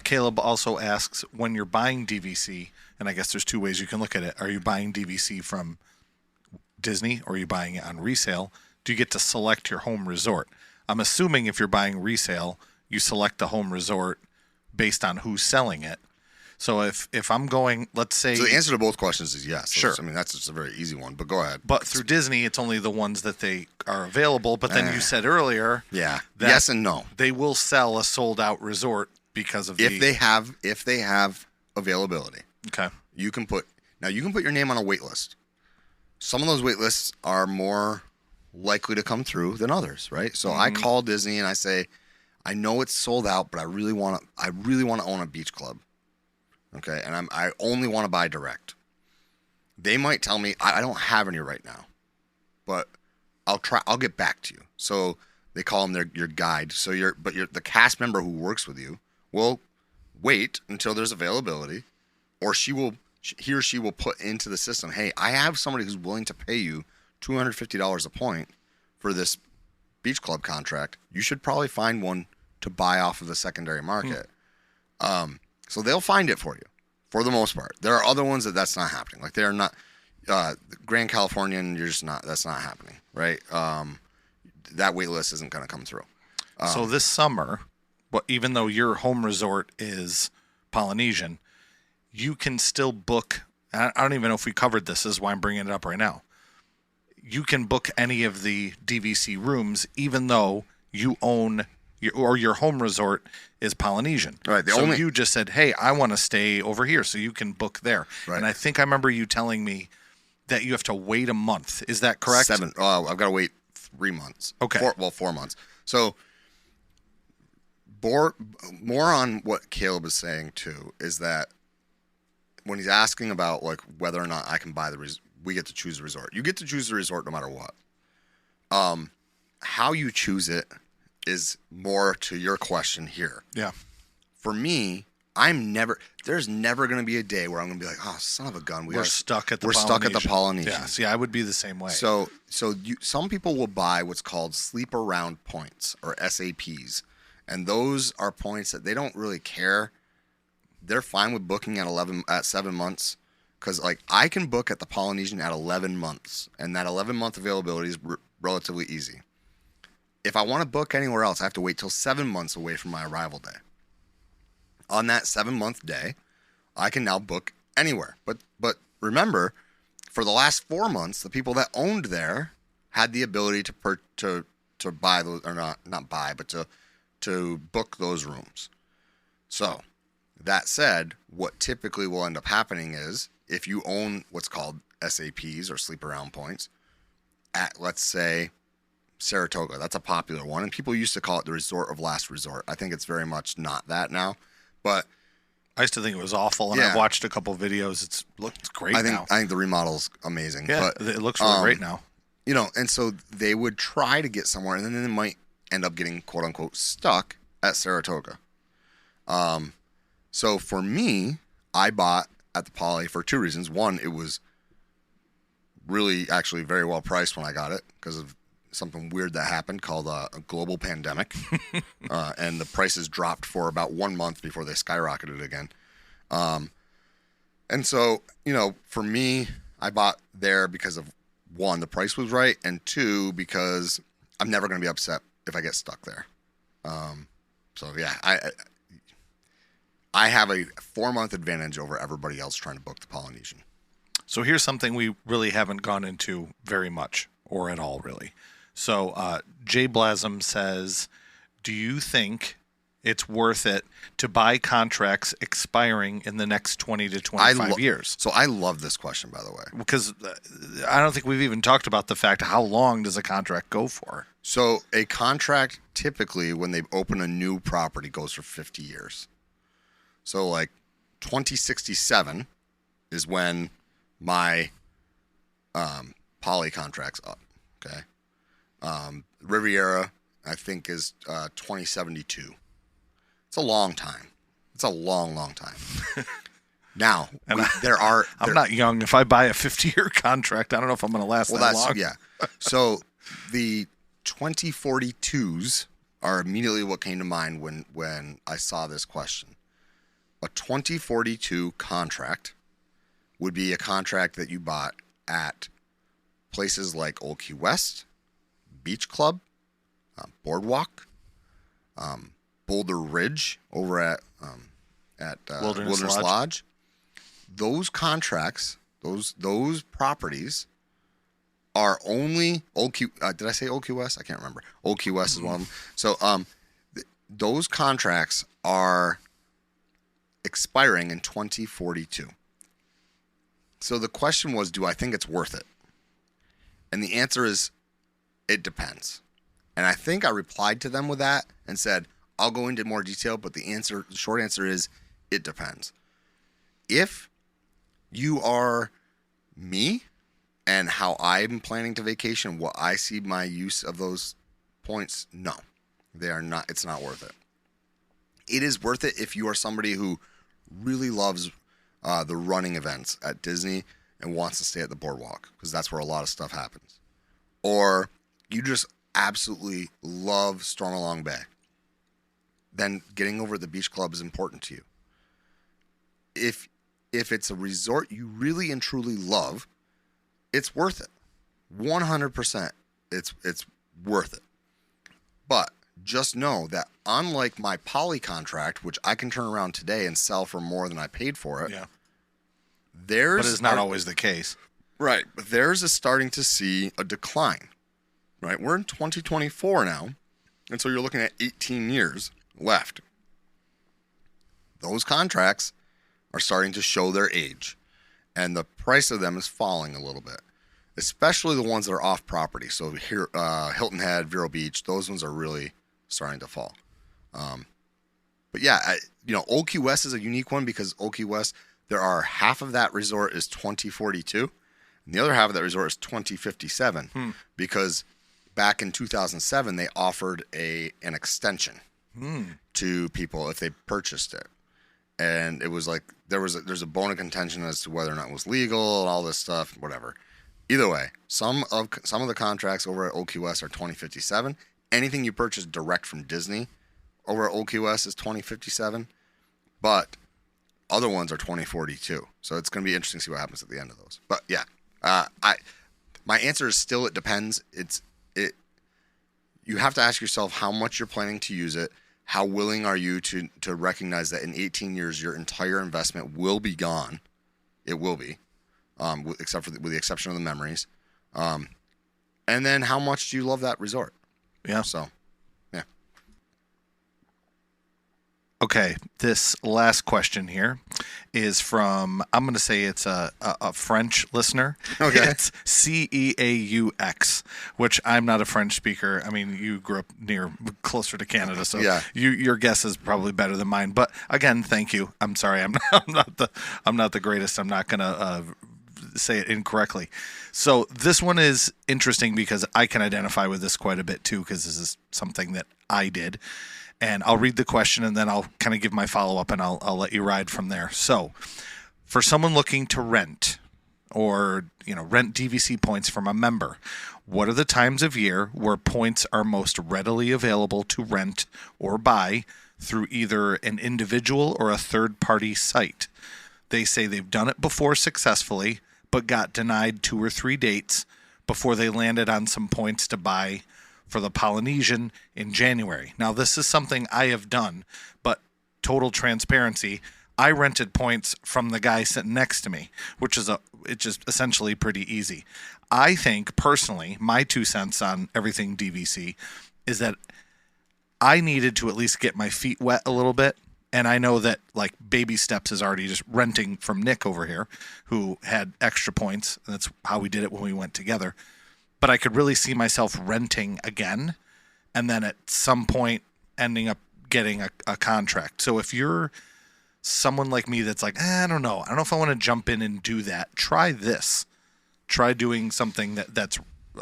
Caleb also asks, when you're buying DVC, and I guess there's 2 ways you can look at it. Are you buying DVC from Disney, or are you buying it on resale? Do you get to select your home resort? I'm assuming if you're buying resale, you select the home resort based on who's selling it. So if I'm going, let's say... So the answer to both questions is yes. Sure. I mean, that's just a very easy one, but go ahead. But through Disney, it's only the ones that they are available. But then you said earlier... Yeah. That yes and no. They will sell a sold-out resort because of if they have availability. Okay. You can put your name on a wait list. Some of those wait lists are more likely to come through than others, right? So I call Disney and I say, I know it's sold out, but I really want to own a beach club. Okay, and I only want to buy direct. They might tell me I don't have any right now, but I'll get back to you. So they call them your guide. So the cast member who works with you will wait until there's availability, or he or she will put into the system, hey, I have somebody who's willing to pay you $250 a point for this beach club contract. You should probably find one to buy off of the secondary market. So they'll find it for you, for the most part. There are other ones that's not happening. Like they're not Grand Californian. That's not happening, right? That wait list isn't going to come through. So this summer, even though your home resort is Polynesian, you can still book. I don't even know if we covered this. This is why I'm bringing it up right now. You can book any of the DVC rooms, even though you own your home resort is Polynesian. Right. You just said, hey, I want to stay over here, so you can book there. Right. And I think I remember you telling me that you have to wait a month. Is that correct? 7. I've got to wait 3 months. Okay. 4 months. So more on what Caleb is saying too is that when he's asking about like whether or not I can buy we get to choose the resort. You get to choose the resort no matter what. How you choose is more to your question here. Yeah. For me, there's never going to be a day where I'm going to be like, oh, son of a gun. We're stuck at the Polynesian. Yeah. See, I would be the same way. So some people will buy what's called sleep around points, or SAPs. And those are points that they don't really care. They're fine with booking at 7 months. Because like I can book at the Polynesian at 11 months. And that 11-month availability is relatively easy. If I want to book anywhere else, I have to wait till 7 months away from my arrival day. On that 7-month day, I can now book anywhere. But remember, for the last 4 months, the people that owned there had the ability to buy those, or not buy, but to book those rooms. So That said, what typically will end up happening is if you own what's called SAPs or sleep around points at, let's say, Saratoga, that's a popular one, and people used to call it the resort of last resort. I think it's very much not that now, but I used to think it was awful, and I've watched a couple videos. It's looked great now. I think the remodel's amazing. Yeah, but, it looks really great now. You know, and so they would try to get somewhere, and then they might end up getting quote unquote stuck at Saratoga. So for me, I bought at the Poly for two reasons. One, it was really actually very well priced when I got it because of something weird that happened called a global pandemic. And the prices dropped for about 1 month before they skyrocketed again. And so, you know, for me, I bought there because of, one, the price was right, and two, because I'm never going to be upset if I get stuck there. So yeah, I have a 4-month advantage over everybody else trying to book the Polynesian. So here's something we really haven't gone into very much or at all, really. So Jay Blasem says, do you think it's worth it to buy contracts expiring in the next 20 to 25 years? So I love this question, by the way. Because I don't think we've even talked about the fact how long does a contract go for? So a contract typically, when they open a new property, goes for 50 years. So like 2067 is when my Poly contract's up. Okay. Riviera, I think, is 2072. It's a long time. It's a long, long time. Now, I'm not young. If I buy a 50-year contract, I don't know if I'm going to last that long. Yeah. So the 2042s are immediately what came to mind when I saw this question. A 2042 contract would be a contract that you bought at places like Old Key West, Beach Club, Boardwalk, Boulder Ridge over at Wilderness Lodge. Those contracts, those properties are only Old Key. Did I say Old Key West? I can't remember. Old Key West is one of them. So those contracts are expiring in 2042. So the question was, do I think it's worth it? And the answer is, it depends. And I think I replied to them with that and said, I'll go into more detail, but the short answer is, it depends. If you are me and how I'm planning to vacation, what I see my use of those points, no, they are not. It's not worth it. It is worth it if you are somebody who really loves the running events at Disney and wants to stay at the boardwalk, because that's where a lot of stuff happens. Or you just absolutely love Stormalong Bay. Then getting over at the beach club is important to you. If it's a resort you really and truly love, it's worth it. 100%, it's worth it. But just know that unlike my Poly contract, which I can turn around today and sell for more than I paid for it, but it's not always the case. Right, but theirs is starting to see a decline. Right, we're in 2024 now, and so you're looking at 18 years left. Those contracts are starting to show their age, and the price of them is falling a little bit, especially the ones that are off property. So here, Hilton Head, Vero Beach, those ones are really starting to fall. But yeah, Old Key West is a unique one because Old Key West, there are half of that resort is 2042, and the other half of that resort is 2057 because back in 2007 they offered an extension to people if they purchased it. And it was like there's a bone of contention as to whether or not it was legal and all this stuff, whatever. Either way, some of the contracts over at Old Key West are 2057. Anything you purchase direct from Disney over at Old Key West is 2057, but other ones are 2042. So it's going to be interesting to see what happens at the end of those. But yeah, my answer is still it depends. You have to ask yourself how much you're planning to use it. How willing are you to recognize that in 18 years your entire investment will be gone? It will be, with the exception of the memories. And then how much do you love that resort? Yeah. So, yeah. Okay, this last question here is from, I'm going to say it's a French listener. Okay. It's Ceaux, which I'm not a French speaker. I mean, you grew up closer to Canada, so Yeah. your guess is probably better than mine. But again, thank you. I'm sorry, I'm not the greatest. I'm not going to say it incorrectly. So this one is interesting because I can identify with this quite a bit too, because this is something that I did. And I'll read the question and then I'll kind of give my follow-up and I'll let you ride from there. So for someone looking to rent or, rent DVC points from a member, what are the times of year where points are most readily available to rent or buy through either an individual or a third-party site? They say they've done it before successfully, but got denied 2 or 3 dates before they landed on some points to buy for the Polynesian in January. Now, this is something I have done, but total transparency, I rented points from the guy sitting next to me, which is it's just essentially pretty easy. I think, personally, my 2 cents on everything DVC is that I needed to at least get my feet wet a little bit. And I know that, like, baby steps is already just renting from Nick over here, who had extra points. And that's how we did it when we went together. But I could really see myself renting again and then at some point ending up getting a contract. So if you're someone like me that's like, I don't know if I want to jump in and do that, try this. Try doing something that's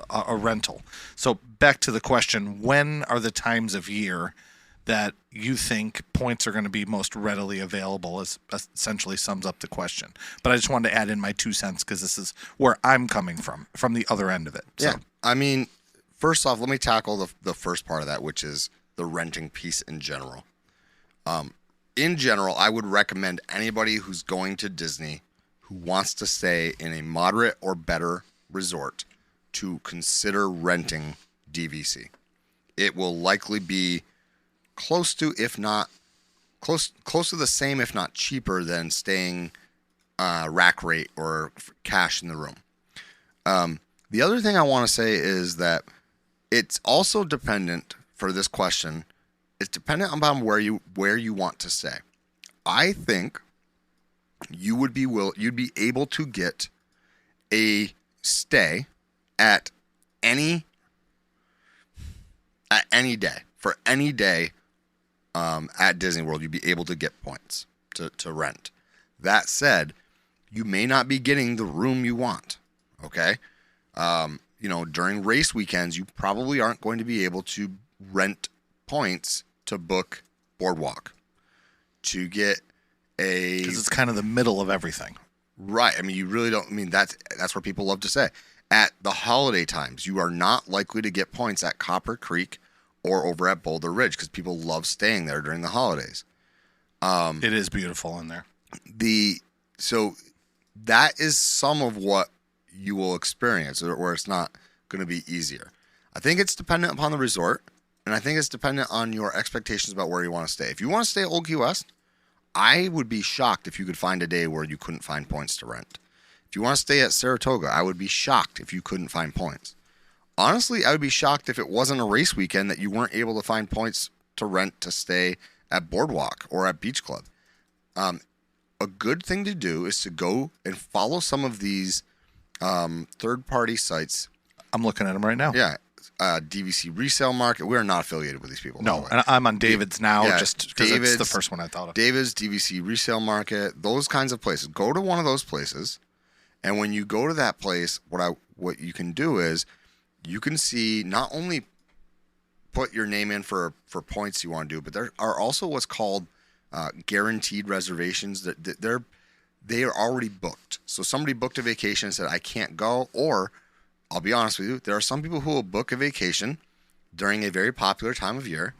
a rental. So back to the question, when are the times of year that you think points are going to be most readily available, is essentially sums up the question. But I just wanted to add in my 2 cents because this is where I'm coming from the other end of it. So. Yeah. I mean, first off, let me tackle the first part of that, which is the renting piece in general. In general, I would recommend anybody who's going to Disney who wants to stay in a moderate or better resort to consider renting DVC. It will likely be close to the same, if not cheaper, than staying rack rate or cash in the room. The other thing I want to say is that it's also dependent for this question. It's dependent upon where you want to stay. I think you'd be able to get a stay at any day. For any day at Disney World, you'd be able to get points to rent. That said, you may not be getting the room you want. Okay. During race weekends, you probably aren't going to be able to rent points to book Boardwalk, to get because it's kind of the middle of everything. Right. I mean, you really don't. I mean, that's what people love to say. At the holiday times, you are not likely to get points at Copper Creek or over at Boulder Ridge because people love staying there during the holidays. It is beautiful in there. So that is some of what you will experience, or it's not going to be easier. I think it's dependent upon the resort, and I think it's dependent on your expectations about where you want to stay. If you want to stay at Old Key West, I would be shocked if you could find a day where you couldn't find points to rent. If you want to stay at Saratoga, I would be shocked if you couldn't find points. Honestly, I would be shocked if it wasn't a race weekend that you weren't able to find points to rent to stay at Boardwalk or at Beach Club. A good thing to do is to go and follow some of these third-party sites. I'm looking at them right now. Yeah. DVC Resale Market. We're not affiliated with these people. No, and I'm on David's now just because it's the first one I thought of. David's, DVC Resale Market, those kinds of places. Go to one of those places, and when you go to that place, what you can do is you can see not only put your name in for points you want to do, but there are also what's called guaranteed reservations. They are already booked. So somebody booked a vacation and said, I can't go, or I'll be honest with you, there are some people who will book a vacation during a very popular time of year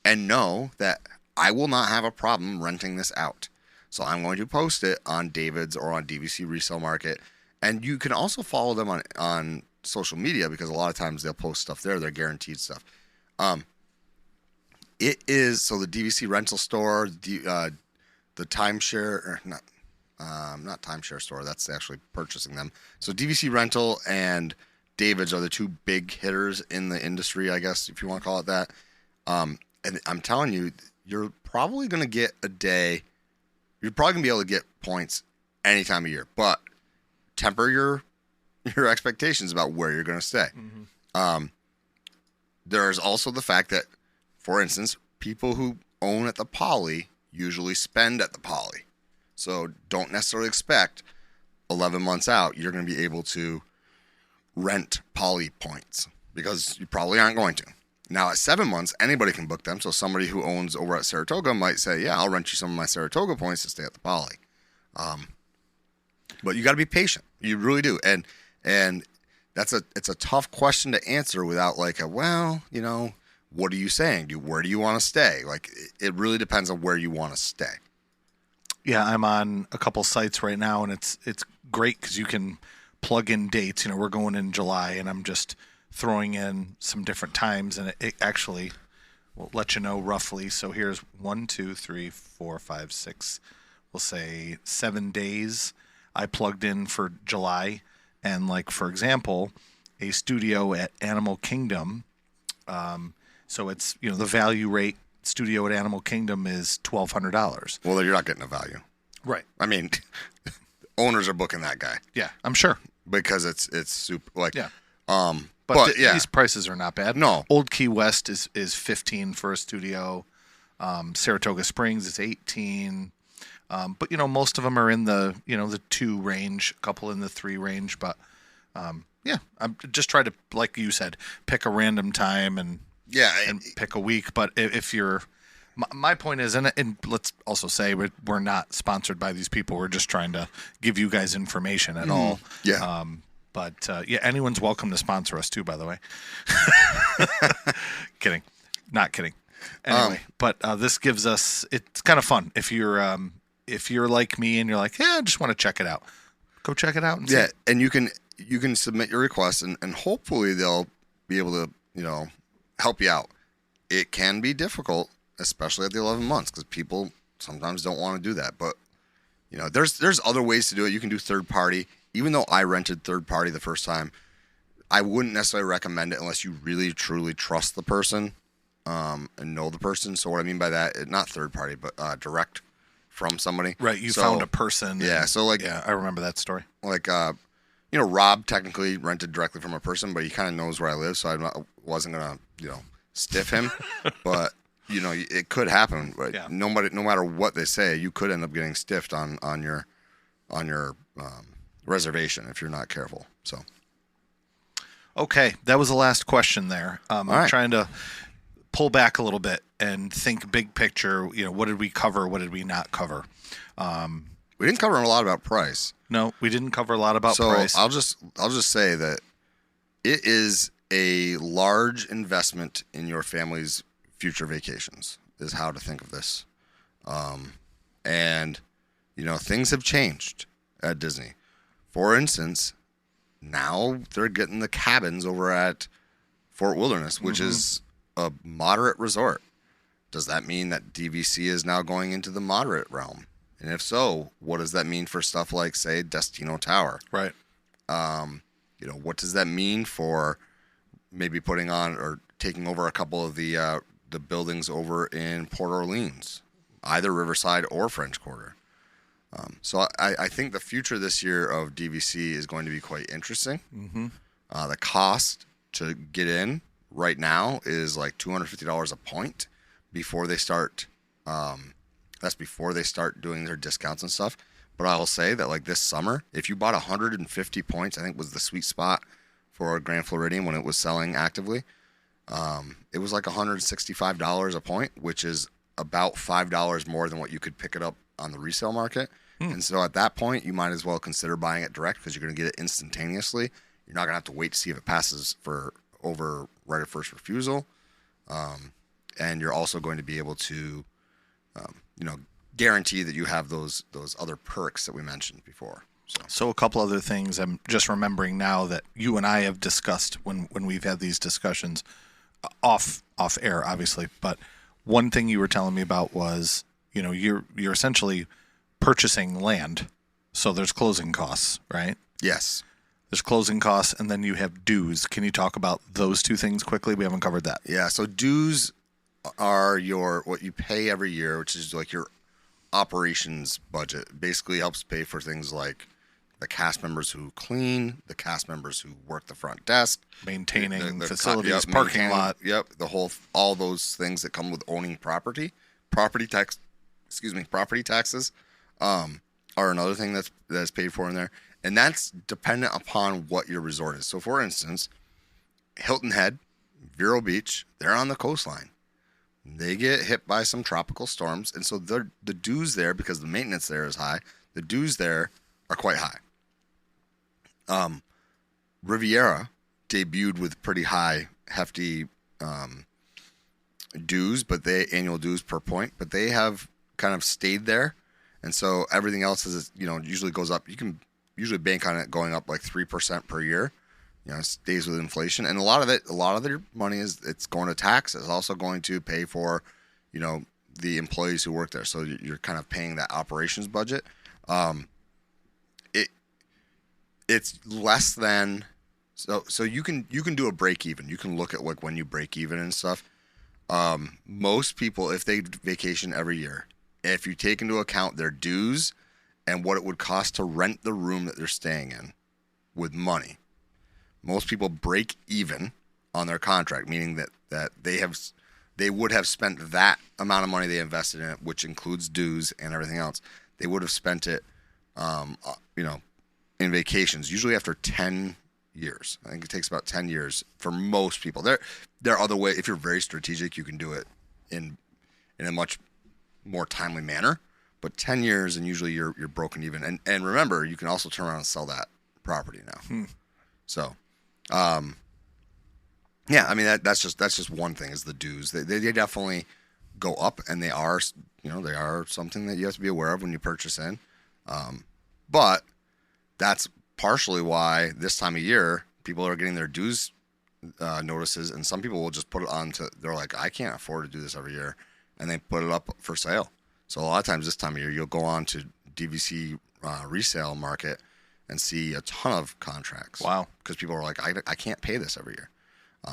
and know that I will not have a problem renting this out. So I'm going to post it on David's or on DVC Resale Market. And you can also follow them on social media because a lot of times they'll post stuff there. They're guaranteed stuff. It is, so the DVC rental store, the timeshare, or not timeshare store, that's actually purchasing them. So DVC Rental and David's are the two big hitters in the industry, I guess, if you want to call it that. And I'm telling you, you're probably going to get a day. You're probably going to be able to get points any time of year, but temper your expectations about where you're going to stay. There's also the fact that, for instance, people who own at the Poly usually spend at the Poly. So don't necessarily expect 11 months out you're going to be able to rent Poly points, because you probably aren't going to. Now, at 7 months, anybody can book them. So somebody who owns over at Saratoga might say, yeah, I'll rent you some of my Saratoga points to stay at the Poly. But you got to be patient. You really do. And it's a tough question to answer without like what are you saying? Where do you want to stay? Like, it really depends on where you want to stay. Yeah, I'm on a couple sites right now, and it's great because you can plug in dates. We're going in July, and I'm just throwing in some different times, and it actually will let you know roughly. So here's 1, 2, 3, 4, 5, 6. We'll say 7 days I plugged in for July, and like for example, a studio at Animal Kingdom. So it's the value rate studio at Animal Kingdom is $1,200. Well, you're not getting a value, right? I mean, owners are booking that guy. Yeah, I'm sure, because it's super like yeah. But these prices are not bad. No, Old Key West is $15 for a studio. Saratoga Springs is $18. But most of them are in the the 2 range, a couple in the 3 range. But yeah, I'm just trying to, like you said, pick a random time and pick a week. But if you're, my point is, and let's also say we're not sponsored by these people. We're just trying to give you guys information at all. Yeah. But anyone's welcome to sponsor us too, by the way. Kidding. Not kidding. Anyway, but this gives us, it's kind of fun. If you're like me and you're like, I just want to check it out, go check it out. And see. And you can submit your request, and hopefully they'll be able to, help you out. It can be difficult, especially at the 11 months, because people sometimes don't want to do that. But, there's other ways to do it. You can do third party. Even though I rented third party the first time, I wouldn't necessarily recommend it unless you really, truly trust the person and know the person. So what I mean by that, not third party, but direct from somebody. Right, you found a person. Yeah, I remember that story. Like, Rob technically rented directly from a person, but he kind of knows where I live, so I wasn't going to, stiff him. But, it could happen. But no matter what they say, you could end up getting stiffed on your reservation if you're not careful. So, okay, that was the last question there. I'm trying to pull back a little bit and think big picture. What did we cover? What did we not cover? We didn't cover a lot about price. No, we didn't cover a lot about price. So I'll just say that it is a large investment in your family's future vacations, is how to think of this. And things have changed at Disney. For instance, now they're getting the cabins over at Fort Wilderness, which is a moderate resort. Does that mean that DVC is now going into the moderate realm? And if so, what does that mean for stuff like, say, Destino Tower? Right. What does that mean for maybe putting on or taking over a couple of the buildings over in Port Orleans, either Riverside or French Quarter? So I think the future this year of DVC is going to be quite interesting. The cost to get in right now is like $250 a point before they start. That's before they start doing their discounts and stuff. But I will say that like this summer, if you bought 150 points, I think was the sweet spot for Grand Floridian when it was selling actively. It was like $165 a point, which is about $5 more than what you could pick it up on the resale market. And so at that point, you might as well consider buying it direct, because you're going to get it instantaneously. You're not going to have to wait to see if it passes for over right of first refusal. And you're also going to be able to, guarantee that you have those other perks that we mentioned before. So a couple other things I'm just remembering now that you and I have discussed when we've had these discussions off air, obviously. But one thing you were telling me about was, you're essentially purchasing land. So there's closing costs, right? Yes. There's closing costs, and then you have dues. Can you talk about those two things quickly? We haven't covered that. Yeah, so dues are what you pay every year, which is like your operations budget. Basically helps pay for things like the cast members who clean, the cast members who work the front desk, maintaining facilities, parking lot. Yep, all those things that come with owning property. Property taxes are another thing that's paid for in there, and that's dependent upon what your resort is. So, for instance, Hilton Head, Vero Beach, they're on the coastline. They get hit by some tropical storms, and so the dues there, because the maintenance there is high, the dues there are quite high. Riviera debuted with pretty high, hefty dues, annual dues per point, but they have kind of stayed there, and so everything else is usually goes up. You can usually bank on it going up like 3% per year. It stays with inflation, and a lot of their money it's going to tax. It's also going to pay for, the employees who work there. So you're kind of paying that operations budget. It's less than so you can do a break even. You can look at like when you break even and stuff. Most people, if they vacation every year, if you take into account their dues and what it would cost to rent the room that they're staying in with money, most people break even on their contract, meaning that they would have spent that amount of money they invested in it, which includes dues and everything else. They would have spent it, in vacations, usually after 10 years. I think it takes about 10 years for most people. There are other ways. If you're very strategic, you can do it in a much more timely manner. But 10 years, and usually you're broken even. And remember, you can also turn around and sell that property now. So, yeah, I mean that's just one thing is the dues. They definitely go up, and they are something that you have to be aware of when you purchase in. But that's partially why this time of year people are getting their dues notices, and some people will just put it on to. They're like, I can't afford to do this every year, and they put it up for sale. So a lot of times this time of year, you'll go on to DVC resale market and see a ton of contracts. Wow. Because people are like, I can't pay this every year.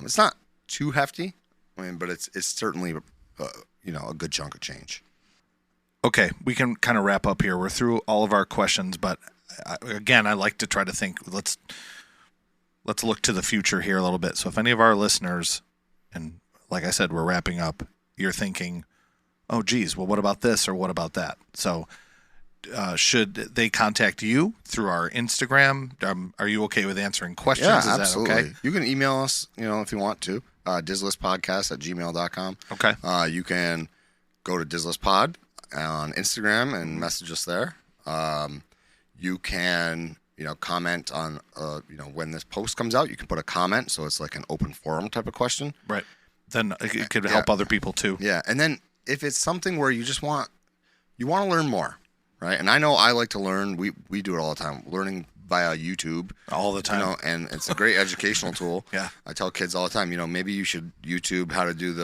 It's not too hefty, but it's certainly a good chunk of change. Okay, we can kind of wrap up here. We're through all of our questions, but again, I like to try to think. Let's look to the future here a little bit. So if any of our listeners, and like I said, we're wrapping up, you're thinking, oh, geez, well, what about this or what about that? So should they contact you through our Instagram? Are you okay with answering questions? Yeah, Is absolutely. That okay? You can email us, if you want to, dizzlistpodcast@gmail.com. Okay. You can go to dizzlistpod on Instagram and message us there. You can, comment on, when this post comes out, you can put a comment. So it's like an open forum type of question. Right. Then it could help other people too. Yeah. And then if it's something where you just want to learn more, right? And I know I like to learn. We do it all the time, learning via YouTube. All the time. And it's a great educational tool. Yeah. I tell kids all the time, maybe you should YouTube how to do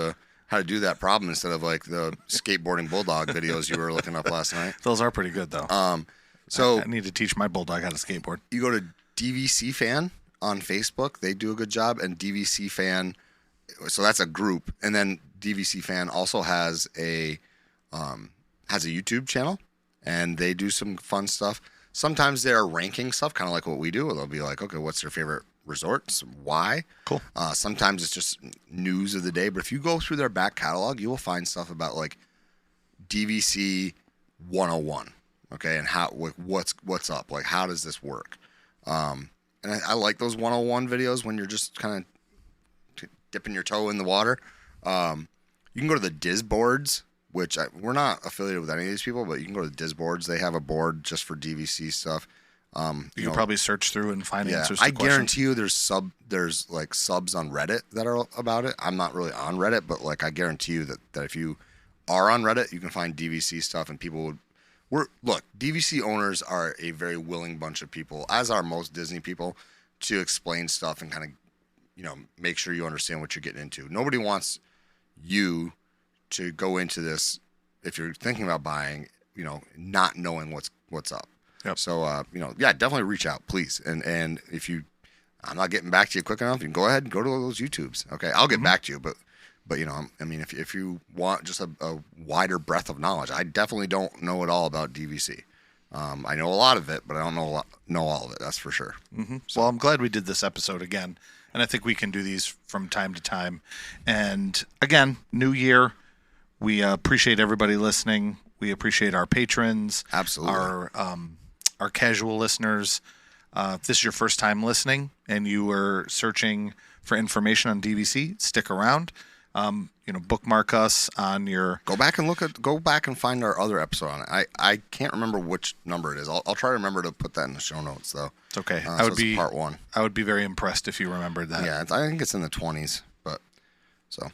that problem instead of like the skateboarding bulldog videos you were looking up last night. Those are pretty good though. So I need to teach my bulldog how to skateboard. You go to DVC Fan on Facebook. They do a good job. And DVC Fan, so that's a group. And then DVC Fan also has a YouTube channel, and they do some fun stuff. Sometimes they're ranking stuff, kind of like what we do. They'll be like, okay, what's your favorite resorts? Why? Cool. Sometimes it's just news of the day. But if you go through their back catalog, you will find stuff about like DVC 101. Okay, and what's up? Like, how does this work? And I like those 101 videos when you're just kind of dipping your toe in the water. You can go to the Diz boards, which we're not affiliated with any of these people, but you can go to the Diz boards. They have a board just for DVC stuff. You can probably search through and find answers to I questions. guarantee you there's like subs on Reddit that are about it. I'm not really on Reddit, but like I guarantee you that if you are on Reddit, you can find DVC stuff, and people would. Look, DVC owners are a very willing bunch of people, as are most Disney people, to explain stuff and kind of, make sure you understand what you're getting into. Nobody wants you to go into this, if you're thinking about buying, not knowing what's up. Yep. So, definitely reach out, please. And if I'm not getting back to you quick enough, you can go ahead and go to those YouTubes. Okay, I'll get back to you, but But, I mean, if you want just a wider breadth of knowledge, I definitely don't know it all about DVC. I know a lot of it, but I don't know all of it. That's for sure. Mm-hmm. Well, I'm glad we did this episode again, and I think we can do these from time to time. And again, new year, we appreciate everybody listening. We appreciate our patrons, Absolutely, our casual listeners. If this is your first time listening and you were searching for information on DVC, stick around. Bookmark us on your. Go back and find our other episode on it. I can't remember which number it is. I'll try to remember to put that in the show notes though. It's okay. I would be part 1. I would be very impressed if you remembered that. Yeah, I think it's in the 20s. But so.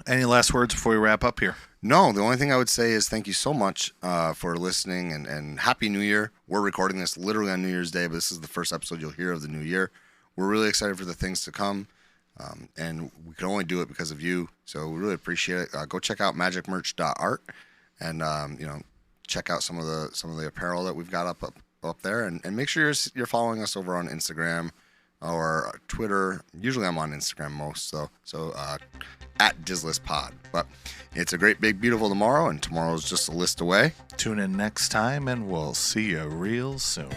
Any last words before we wrap up here? No, the only thing I would say is thank you so much for listening and Happy New Year. We're recording this literally on New Year's Day, but this is the first episode you'll hear of the new year. We're really excited for the things to come, and we can only do it because of you. So we really appreciate it. Go check out magicmerch.art and check out some of the apparel that we've got up there, and make sure you're following us over on Instagram or Twitter. Usually I'm on Instagram most, so at DizlessPod. But it's a great, big, beautiful tomorrow, and tomorrow's just a list away. Tune in next time, and we'll see you real soon.